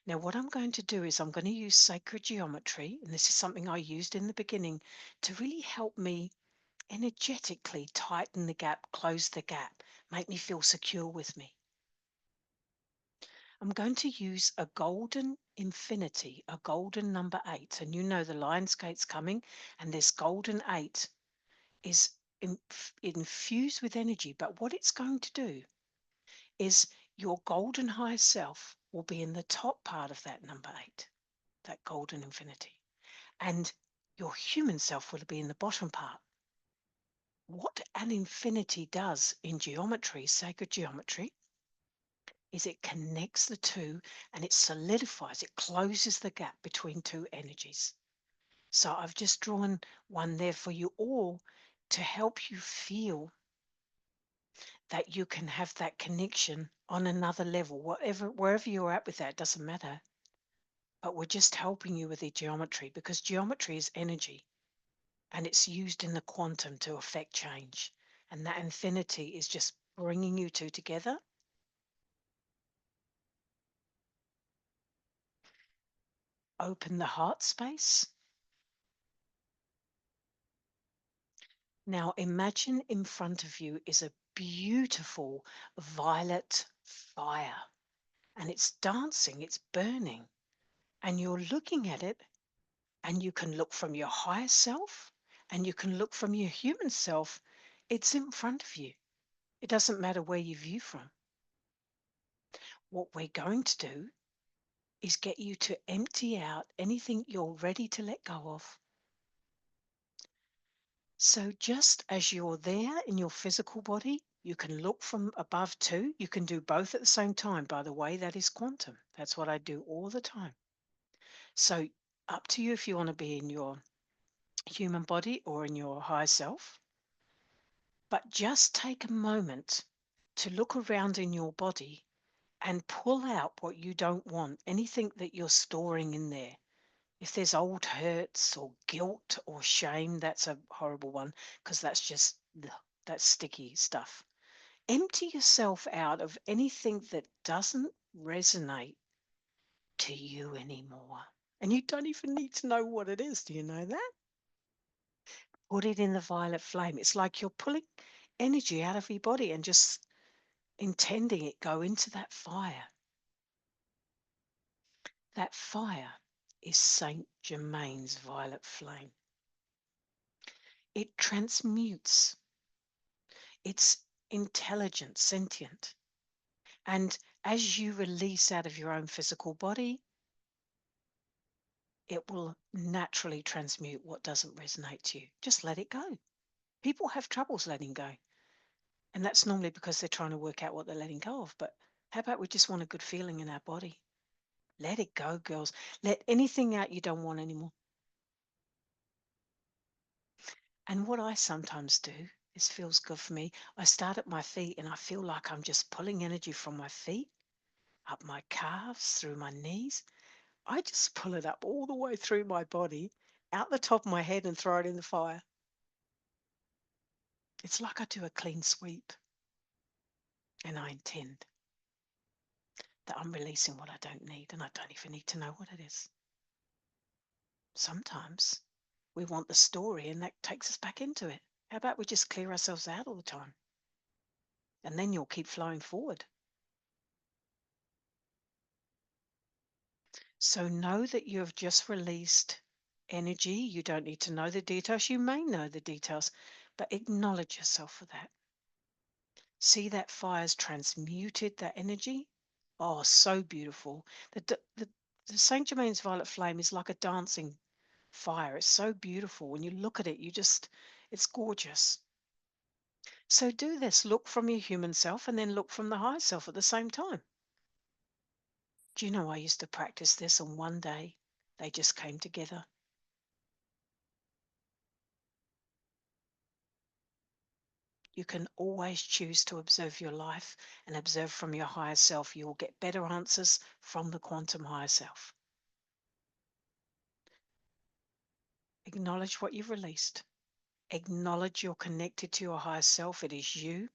Now, what I'm going to do is I'm going to use sacred geometry, and this is something I used in the beginning to really help me energetically tighten the gap, close the gap, make me feel secure with me. I'm going to use a golden infinity, a golden number 8. And you know the Lionsgate's coming, and this golden 8 is infused with energy. But what it's going to do is your golden higher self will be in the top part of that number 8, that golden infinity. And your human self will be in the bottom part. What an infinity does in geometry, sacred geometry, is it connects the two and it solidifies, it closes the gap between two energies. So I've just drawn one there for you all to help you feel that you can have that connection on another level, wherever you're at with that, doesn't matter. But we're just helping you with the geometry, because geometry is energy and it's used in the quantum to affect change. And that infinity is just bringing you two together. Open the heart space. Now imagine in front of you is a beautiful violet fire, and it's dancing, it's burning, and you're looking at it, and you can look from your higher self and you can look from your human self. It's in front of you. It doesn't matter where you view from. What we're going to do is get you to empty out anything you're ready to let go of. So just as you're there in your physical body, you can look from above too. You can do both at the same time. By the way, that is quantum. That's what I do all the time. So up to you if you want to be in your human body or in your higher self. But just take a moment to look around in your body and pull out what you don't want, anything that you're storing in there. If there's old hurts or guilt or shame, that's a horrible one, because that's just, that's sticky stuff. Empty yourself out of anything that doesn't resonate to you anymore. And you don't even need to know what it is. Do you know that? Put it in the violet flame. It's like you're pulling energy out of your body and just intending it go into that fire. That fire is Saint Germain's violet flame. It transmutes. It's intelligent, sentient. And as you release out of your own physical body, it will naturally transmute what doesn't resonate to you. Just let it go. People have troubles letting go. And that's normally because they're trying to work out what they're letting go of. But how about we just want a good feeling in our body? Let it go, girls. Let anything out you don't want anymore. And what I sometimes do, this feels good for me, I start at my feet and I feel like I'm just pulling energy from my feet, up my calves, through my knees. I just pull it up all the way through my body, out the top of my head and throw it in the fire. It's like I do a clean sweep. And I intend that I'm releasing what I don't need, and I don't even need to know what it is. Sometimes we want the story and that takes us back into it. How about we just clear ourselves out all the time? And then you'll keep flowing forward. So know that you have just released energy. You don't need to know the details. You may know the details, but acknowledge yourself for that. See that fire's transmuted that energy. Oh, so beautiful. The Saint Germain's violet flame is like a dancing fire. It's so beautiful. When you look at it, it's gorgeous. So do this. Look from your human self and then look from the higher self at the same time. Do you know I used to practice this and one day they just came together? You can always choose to observe your life and observe from your higher self. You will get better answers from the quantum higher self. Acknowledge what you've released. Acknowledge you're connected to your higher self. It is you.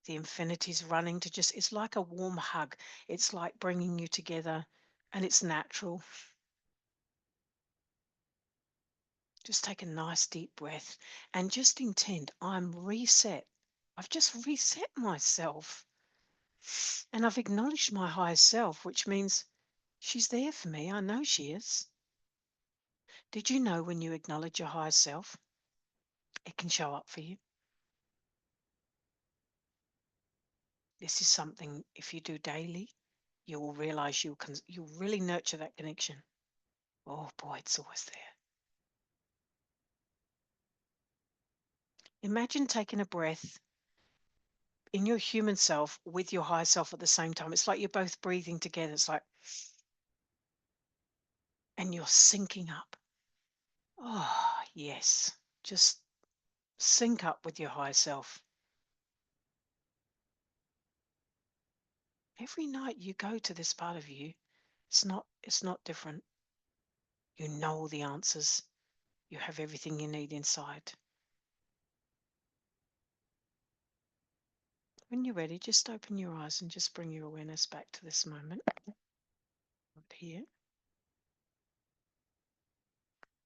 The infinity's running to just, it's like a warm hug. It's like bringing you together and it's natural. Just take a nice deep breath and just intend, I'm reset. I've just reset myself. And I've acknowledged my higher self, which means she's there for me. I know she is. Did you know when you acknowledge your higher self, it can show up for you. This is something, if you do daily, you will realize you'll really nurture that connection. Oh boy, it's always there. Imagine taking a breath in your human self with your higher self at the same time. It's like you're both breathing together. It's like, and you're syncing up. Oh, yes. Just sync up with your higher self. Every night you go to this part of you, it's not different. You know the answers. You have everything you need inside. When you're ready, just open your eyes and just bring your awareness back to this moment right here.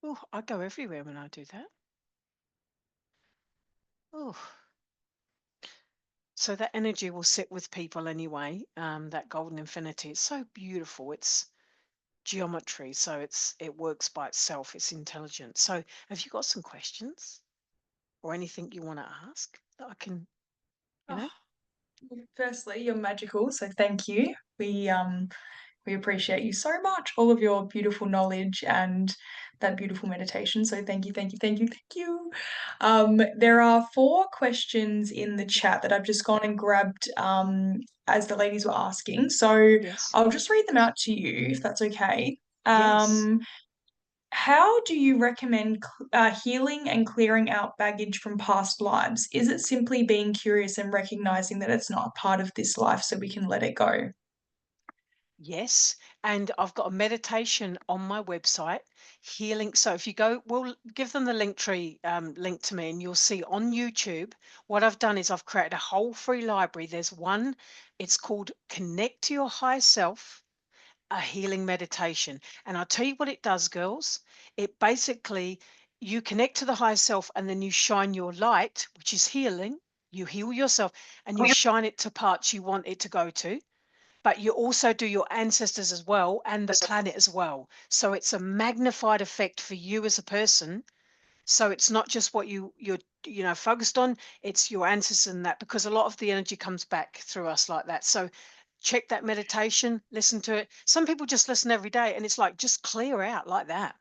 Oh, I go everywhere when I do that. Oh, so that energy will sit with people anyway. That golden infinity. It's so beautiful. It's geometry, so it works by itself. It's intelligent. So, have you got some questions or anything you want to ask that I can, you know? Oh, firstly, you're magical, so thank you. We appreciate you so much, all of your beautiful knowledge and that beautiful meditation. So thank you, thank you, thank you, thank you. There are 4 questions in the chat that I've just gone and grabbed as the ladies were asking. So Yes. I'll just read them out to you if that's okay. Yes. How do you recommend healing and clearing out baggage from past lives? Is it simply being curious and recognizing that it's not a part of this life so we can let it go? Yes, and I've got a meditation on my website, healing. So if you go, we'll give them the link tree link to me, and you'll see on YouTube what I've done is I've created a whole free library. There's one, it's called Connect to Your Higher Self, a healing meditation. And I'll tell you what it does, girls. It basically, you connect to the higher self and then you shine your light, which is healing. You heal yourself and you shine it to parts you want it to go to, but you also do your ancestors as well and the planet as well. So it's a magnified effect for you as a person. So it's not just what you're focused on, it's your ancestors and that, because a lot of the energy comes back through us like that. So check that meditation, listen to it. Some people just listen every day and it's like just clear out like that.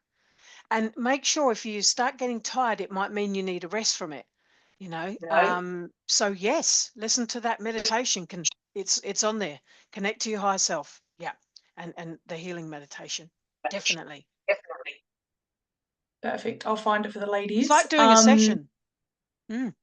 And make sure if you start getting tired, it might mean you need a rest from it. So yes, listen to that meditation. It's on there. Connect to your higher self. Yeah. And the healing meditation. Definitely. Perfect. I'll find it for the It's ladies. like doing a session. Mm.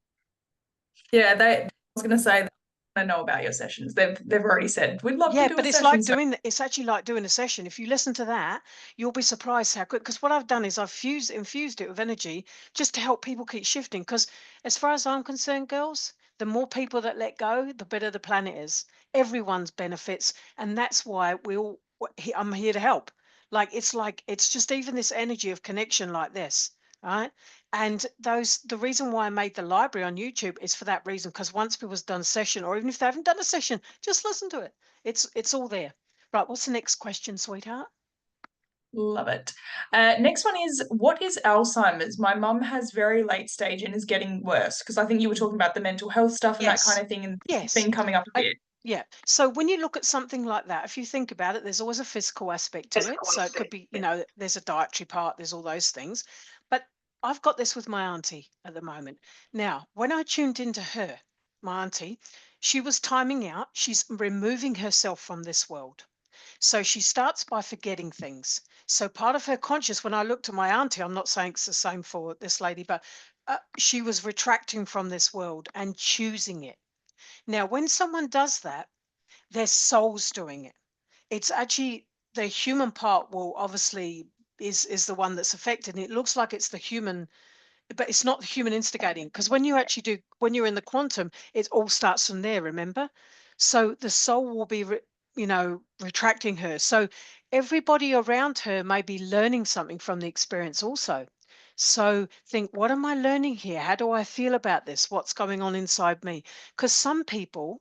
Yeah, I was gonna say I know about your sessions. They've already said we'd love to Yeah, do a but session. So it's actually like doing a session. If you listen to that, you'll be surprised how quick. Because what I've done is I've infused it with energy just to help people keep shifting. Because as far as I'm concerned, girls, the more people that let go, the better the planet is. Everyone's benefits, and that's why I'm here to help. Like it's just even this energy of connection like this, right? And the reason why I made the library on YouTube is for that reason. Because once people's done a session, or even if they haven't done a session, just listen to it. It's all there. Right, what's the next question, sweetheart? love it. Next one is what is Alzheimer's? My mum has very late stage and is getting worse because I think you were Mm. talking about the mental health stuff and that kind Yes. of thing, and it's Yes. been coming up a I, bit. yeah. So when you look at something like that, if you think about it, there's always a physical aspect to it. So it could be, there's a dietary part, there's all those things. But I've got this with my auntie at the moment. Now, when I tuned into her, my auntie, she was timing out. She's removing herself from this world. So she starts by forgetting things. So part of her conscious, when I looked at my auntie, I'm not saying it's the same for this lady, but she was retracting from this world and choosing it. Now, when someone does that, their soul's doing it. It's actually the human part will obviously is the one that's affected. And it looks like it's the human, but it's not the human instigating, because when you're in the quantum, it all starts from there, remember? So the soul will be retracting her. So everybody around her may be learning something from the experience also. So think, what am I learning here? How do I feel about this? What's going on inside me? Because some people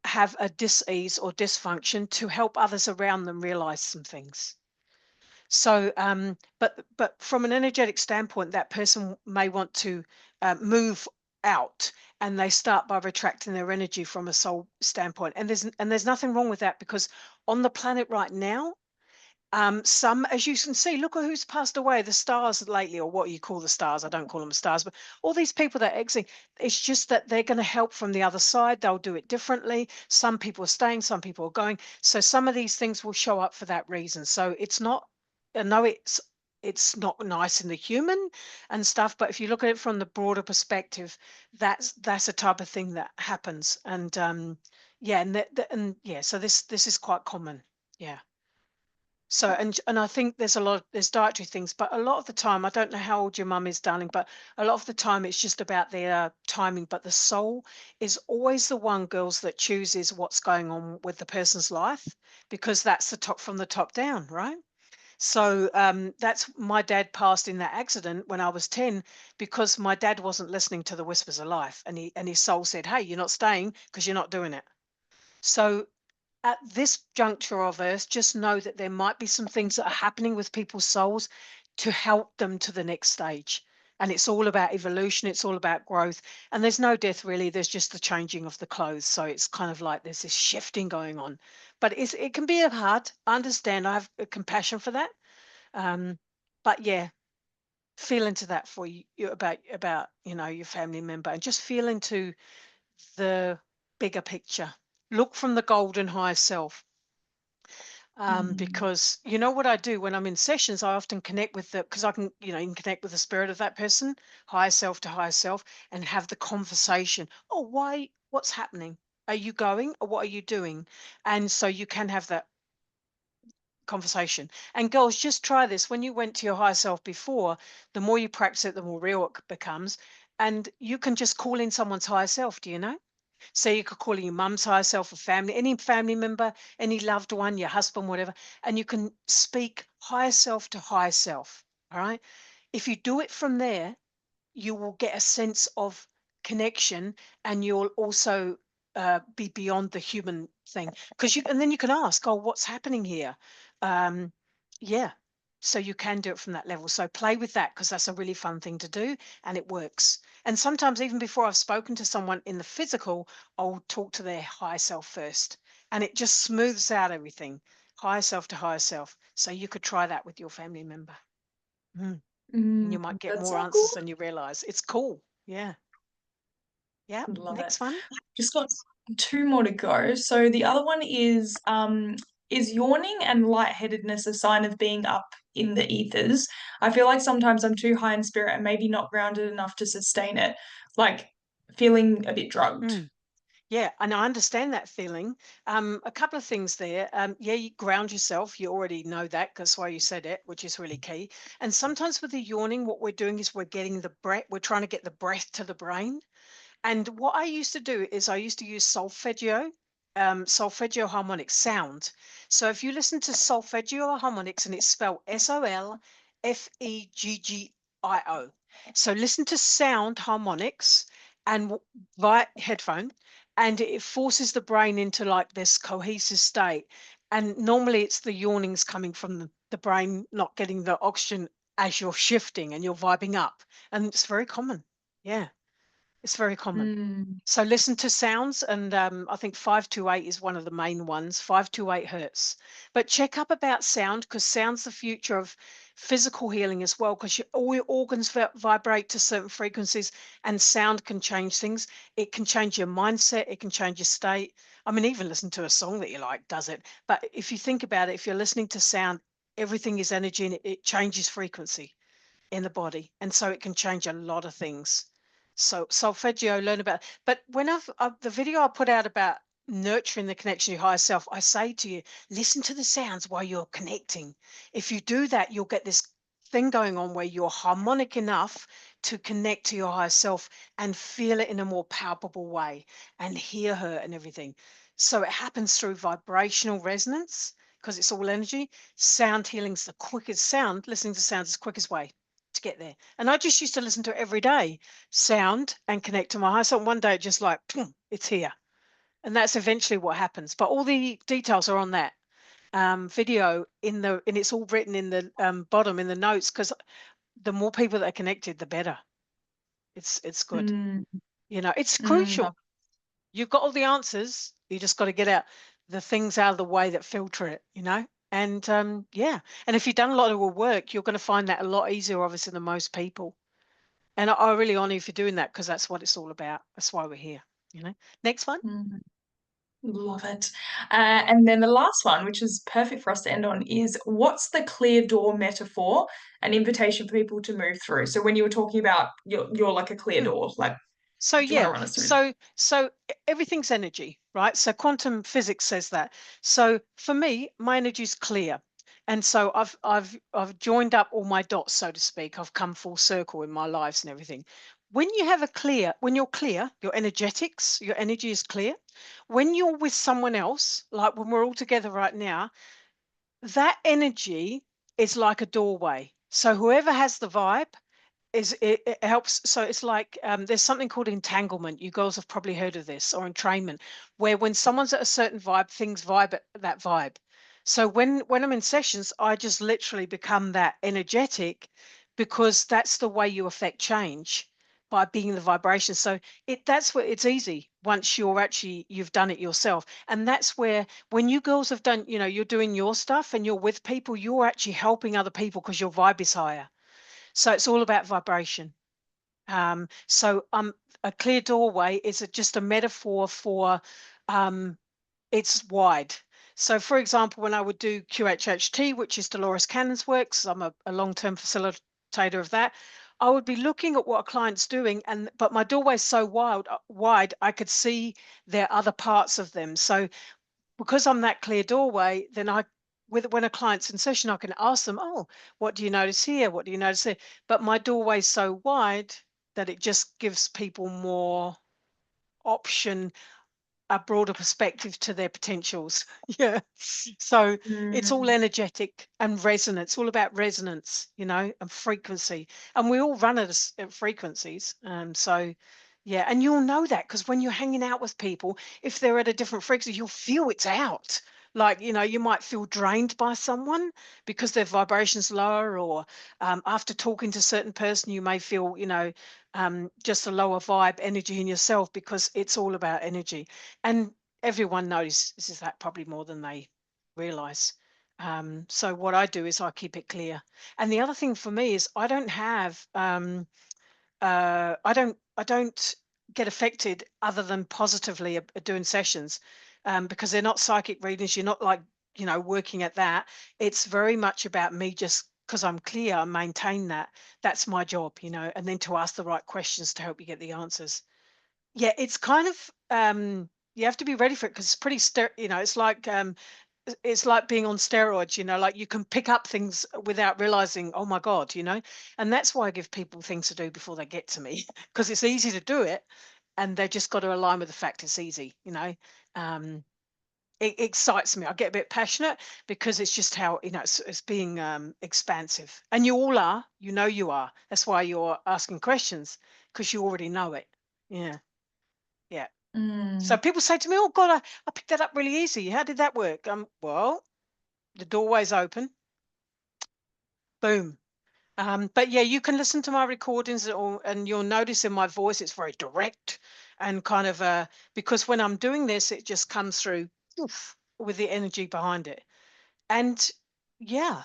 have a dis-ease or dysfunction to help others around them realize some things. So, but from an energetic standpoint, that person may want to move out, and they start by retracting their energy from a soul standpoint. And there's nothing wrong with that, because on the planet right now, some, as you can see, look at who's passed away, the stars lately, or what you call the stars. I don't call them stars, but all these people that are exiting, it's just that they're going to help from the other side. They'll do it differently. Some people are staying, some people are going. So some of these things will show up for that reason. So it's not, I know it's not nice in the human and stuff, but if you look at it from the broader perspective, that's a type of thing that happens. And yeah, and yeah, so this is quite common. Yeah. So, and I think there's dietary things, but a lot of the time, I don't know how old your mum is, darling, but a lot of the time it's just about their timing. But the soul is always the one, girls, that chooses what's going on with the person's life, because that's the top, from the top down, right? So that's, my dad passed in that accident when I was 10, because my dad wasn't listening to the whispers of life, and his soul said, "Hey, you're not staying because you're not doing it." So at this juncture of Earth, just know that there might be some things that are happening with people's souls to help them to the next stage. And it's all about evolution, it's all about growth. And there's no death really, there's just the changing of the clothes. So it's kind of like there's this shifting going on. But it can be hard. I understand. I have compassion for that. Um, but yeah, feel into that for you about your family member, and just feel into the bigger picture. Look from the golden higher self. Mm. Because you know what I do when I'm in sessions, I often connect with the, because I can, you can connect with the spirit of that person, higher self to higher self, and have the conversation. Oh, why? What's happening? Are you going, or what are you doing? And so you can have that conversation. And girls, just try this. When you went to your higher self before, the more you practice it, the more real it becomes. And you can just call in someone's higher self. Do you know? So you could call in your mum's higher self, a family, any family member, any loved one, your husband, whatever, and you can speak higher self to higher self. All right. If you do it from there, you will get a sense of connection, and you'll also be beyond the human thing, because and then you can ask, oh, what's happening here? um yeah, so you can do it from that level. So play with that, because that's a really fun thing to do, and it works. And sometimes, even before I've spoken to someone in the physical, I'll talk to their higher self first, and it just smooths out everything, higher self to higher self. So you could try that with your family member. Mm. And Mm, you might get that's more so cool. answers than you realize. It's cool. Yeah. Yeah. Love it. Next one. Just got two more to go. So the other one is yawning and lightheadedness a sign of being up in the ethers? I feel like sometimes I'm too high in spirit and maybe not grounded enough to sustain it, like feeling a bit drugged. Mm. Yeah, and I understand that feeling. A couple of things there. Yeah, you ground yourself. You already know that, because why you said it, which is really key. And sometimes with the yawning, what we're doing is we're getting the breath. We're trying to get the breath to the brain. And what I used to do is I used to use solfeggio harmonic sound. So if you listen to solfeggio harmonics, and it's spelled Solfeggio. So listen to sound harmonics, and via headphone, and it forces the brain into like this cohesive state. And normally it's the yawnings coming from the brain not getting the oxygen as you're shifting and you're vibing up. And it's very common. Yeah, it's very common. Mm. So listen to sounds, and I think 528 is one of the main ones, 528 hertz. But check up about sound, because sound's the future of physical healing as well, because all your organs vibrate to certain frequencies, and sound can change things. It can change your mindset, it can change your state. I mean, even listen to a song that you like does it. But if you think about it, if you're listening to sound, everything is energy, and it changes frequency in the body, and so it can change a lot of things. So solfeggio, learn about. But when the video I put out about nurturing the connection to your higher self, I say to you, listen to the sounds while you're connecting. If you do that, you'll get this thing going on where you're harmonic enough to connect to your higher self and feel it in a more palpable way, and hear her and everything. So it happens through vibrational resonance, because it's all energy. Sound healing's the quickest, listening to sounds is the quickest way to get there. And I just used to listen to it every day, sound, and connect to my higher self. One day, it just like, boom, it's here. And that's eventually what happens. But all the details are on that. video and it's all written in the bottom in the notes, because the more people that are connected, the better. It's good. Mm, It's mm, crucial. You've got all the answers. You just got to get out the things out of the way that filter it. And yeah. And if you've done a lot of the work, you're going to find that a lot easier, obviously, than most people. And I really honor you for doing that, because that's what it's all about. That's why we're here. Next one. mm. Love it. And then the last one, which is perfect for us to end on, is what's the clear door metaphor, an invitation for people to move through? So when you were talking about you're like a clear Mm. door, like, So do you want to yeah, run us through? everything's energy, right? So quantum physics says that. So for me, my energy is clear, and so I've joined up all my dots, so to speak. I've come full circle in my lives and everything. When you're clear, your energetics, your energy is clear. When you're with someone else, like when we're all together right now, that energy is like a doorway. So whoever has the vibe it helps. So it's like there's something called entanglement. You girls have probably heard of this, or entrainment, where when someone's at a certain vibe, things vibe at that vibe. So when I'm in sessions, I just literally become that energetic, because that's the way you affect change, by being the vibration. So that's where it's easy once you've done it yourself. And that's where, when you girls have done, you're doing your stuff and you're with people, you're actually helping other people because your vibe is higher. So it's all about vibration. So a clear doorway is just a metaphor for um, it's wide. So, for example, when I would do QHHT, which is Dolores Cannon's works, I'm a long-term facilitator of that. I would be looking at what a client's doing, but my doorway is so wide, I could see their other parts of them. So because I'm that clear doorway, then when a client's in session, I can ask them, "Oh, what do you notice here? What do you notice there?" But my doorway's so wide that it just gives people more option, a broader perspective to their potentials. Yeah. So it's all Mm, energetic and resonance, all about resonance, and frequency. And we all run at frequencies. So yeah, and you'll know that because when you're hanging out with people, if they're at a different frequency, you'll feel it's out. Like, you might feel drained by someone because their vibration's lower, or after talking to a certain person, you may feel, just a lower vibe energy in yourself, because it's all about energy. And everyone notices that probably more than they realize. So what I do is I keep it clear. And the other thing for me is I don't get affected other than positively at doing sessions, because they're not psychic readings. You're not like working at that. It's very much about me, just because I'm clear, I maintain that. That's my job, and then to ask the right questions to help you get the answers. Yeah, it's kind of you have to be ready for it, because it's pretty it's like being on steroids, like you can pick up things without realizing, oh my God, and that's why I give people things to do before they get to me, because it's easy to do it, and they just got to align with the fact it's easy. Um, it excites me. I get a bit passionate because it's just how, it's being expansive. And you all are, you are. That's why you're asking questions, because you already know it. Yeah. Yeah. So mm, people say to me, "Oh God, I picked that up really easy. How did that work?" Well, the doorway's open. Boom. But yeah, you can listen to my recordings, and you'll notice in my voice it's very direct, and kind of because when I'm doing this, it just comes through oof, with the energy behind it. And yeah,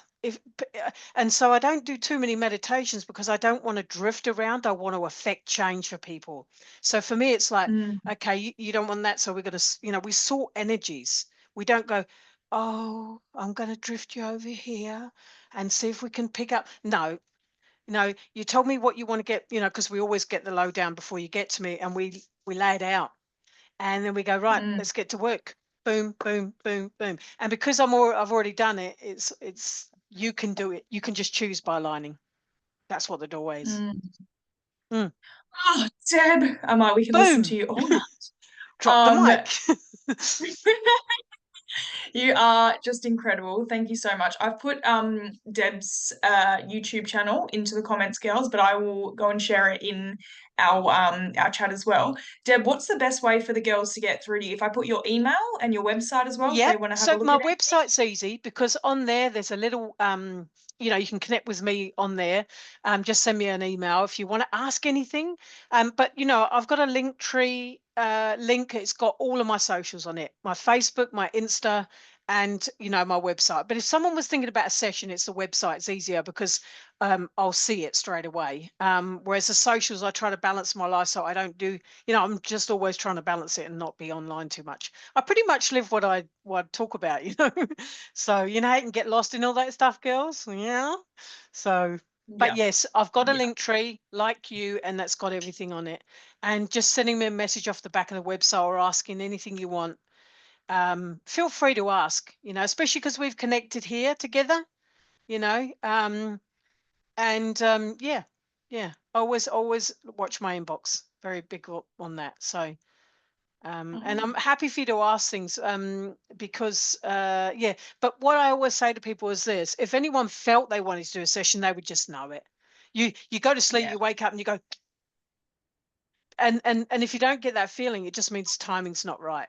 and so I don't do too many meditations, because I don't want to drift around. I want to affect change for people. So for me, it's like, mm, okay, you don't want that, so we're going to, we sort energies. We don't go, oh, I'm going to drift you over here and see if we can pick up. No, you told me what you want to get, because we always get the lowdown before you get to me, and we lay it out, and then we go, right, mm, let's get to work. Boom, boom, boom, boom. And because I've already done it, it's you can do it. You can just choose by aligning. That's what the doorway is. mm. Mm. Oh, Deb, we could listen to Boom. you all night. Drop the Um, mic. You are just incredible. Thank you so much. I've put Deb's YouTube channel into the comments, girls, but I will go and share it in our chat as well. Deb, what's the best way for the girls to get through to you? If I put your email and your website as well, if they Yep. want to have a So look my at anything. website's easy because on there there's a little you can connect with me on there. Just send me an email if you want to ask anything. But I've got a link tree link. It's got all of my socials on it. My Facebook, my Insta, and my website. But if someone was thinking about a session, it's the website. It's easier because I'll see it straight away. Whereas the socials, I try to balance my life so I don't do, I'm just always trying to balance it and not be online too much. I pretty much live what I talk about, So you can get lost in all that stuff, girls. Yeah. So, but Yeah. yes, I've got a Yeah. link tree like you, and that's got everything on it. And just sending me a message off the back of the website or asking anything you want. Feel free to ask, especially because we've connected here together, you know. And yeah, yeah. Always watch my inbox. Very big on that. So and Oh, I'm happy for you to ask things because yeah, but what I always say to people is this: if anyone felt they wanted to do a session, they would just know it. You go to sleep, yeah. you wake up and you go, and if you don't get that feeling, it just means timing's not right,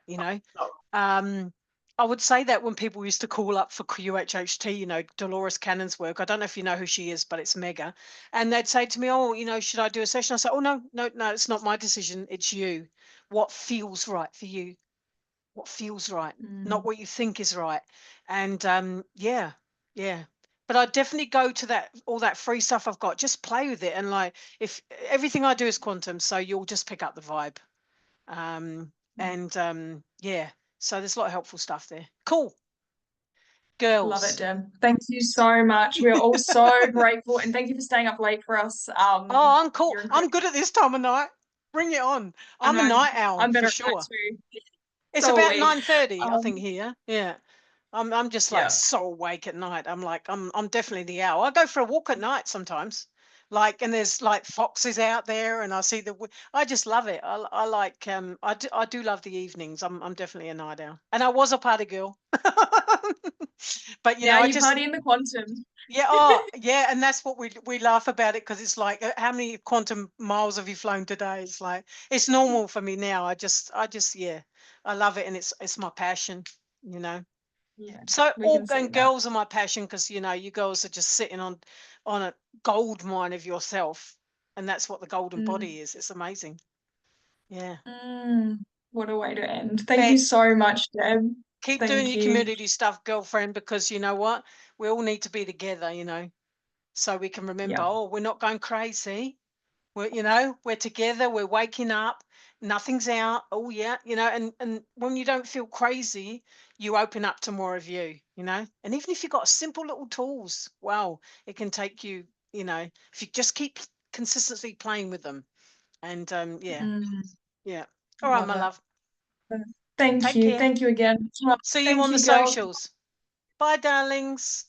um I would say that when people used to call up for QHHT, Dolores Cannon's work. I don't know if you know who she is, but it's mega. And they'd say to me, oh, should I do a session? I say, oh, no, no, no, it's not my decision, it's you. What feels right for you? What feels right, not Mm. what you think is right. And yeah, yeah. But I definitely go to that, all that free stuff I've got, just play with it. And like, if everything I do is quantum, so you'll just pick up the vibe. um and yeah, so there's a lot of helpful stuff there. Cool. Love it, Girls. Deb. Thank you so much. We are all so grateful, and thank you for staying up late for us. Oh, I'm cool. You're I'm incredible. good at this time of night. Bring it on. I I'm a know night owl I'm for better at that sure. too. It's So are about we. 9:30, I Um, think, here. Yeah. I'm just like yeah. so awake at night. I'm like, I'm definitely the owl. I go for a walk at night sometimes. Like, and there's like foxes out there and I see I just love it. I like I do love the evenings. I'm definitely a night owl. And I was a party girl. But Now I you just party in the quantum. yeah, oh yeah, and that's what we laugh about it because it's like, how many quantum miles have you flown today? It's like it's normal for me now. I just yeah, I love it, and it's my passion, you know. Yeah, So we all can see and that. girls are my passion because you girls are just sitting on a gold mine of yourself, and that's what the golden Mm. body is. It's amazing. Yeah. Mm. What a way to end. Thank you Hey, so much, Deb. keep doing Thank your you. community stuff, girlfriend, because you know what? We all need to be together, so we can remember. Yeah. Oh, we're not going crazy. We're together. We're waking up. Nothing's out. Oh yeah, and when you don't feel crazy, you open up to more of you. And even if you've got simple little tools, wow, it can take you. If you just keep consistently playing with them. And yeah, Mm. yeah. All right, Love my it. love. Thank Take you. care. Thank you again. See you Thank on the you, girls. socials. Bye, darlings.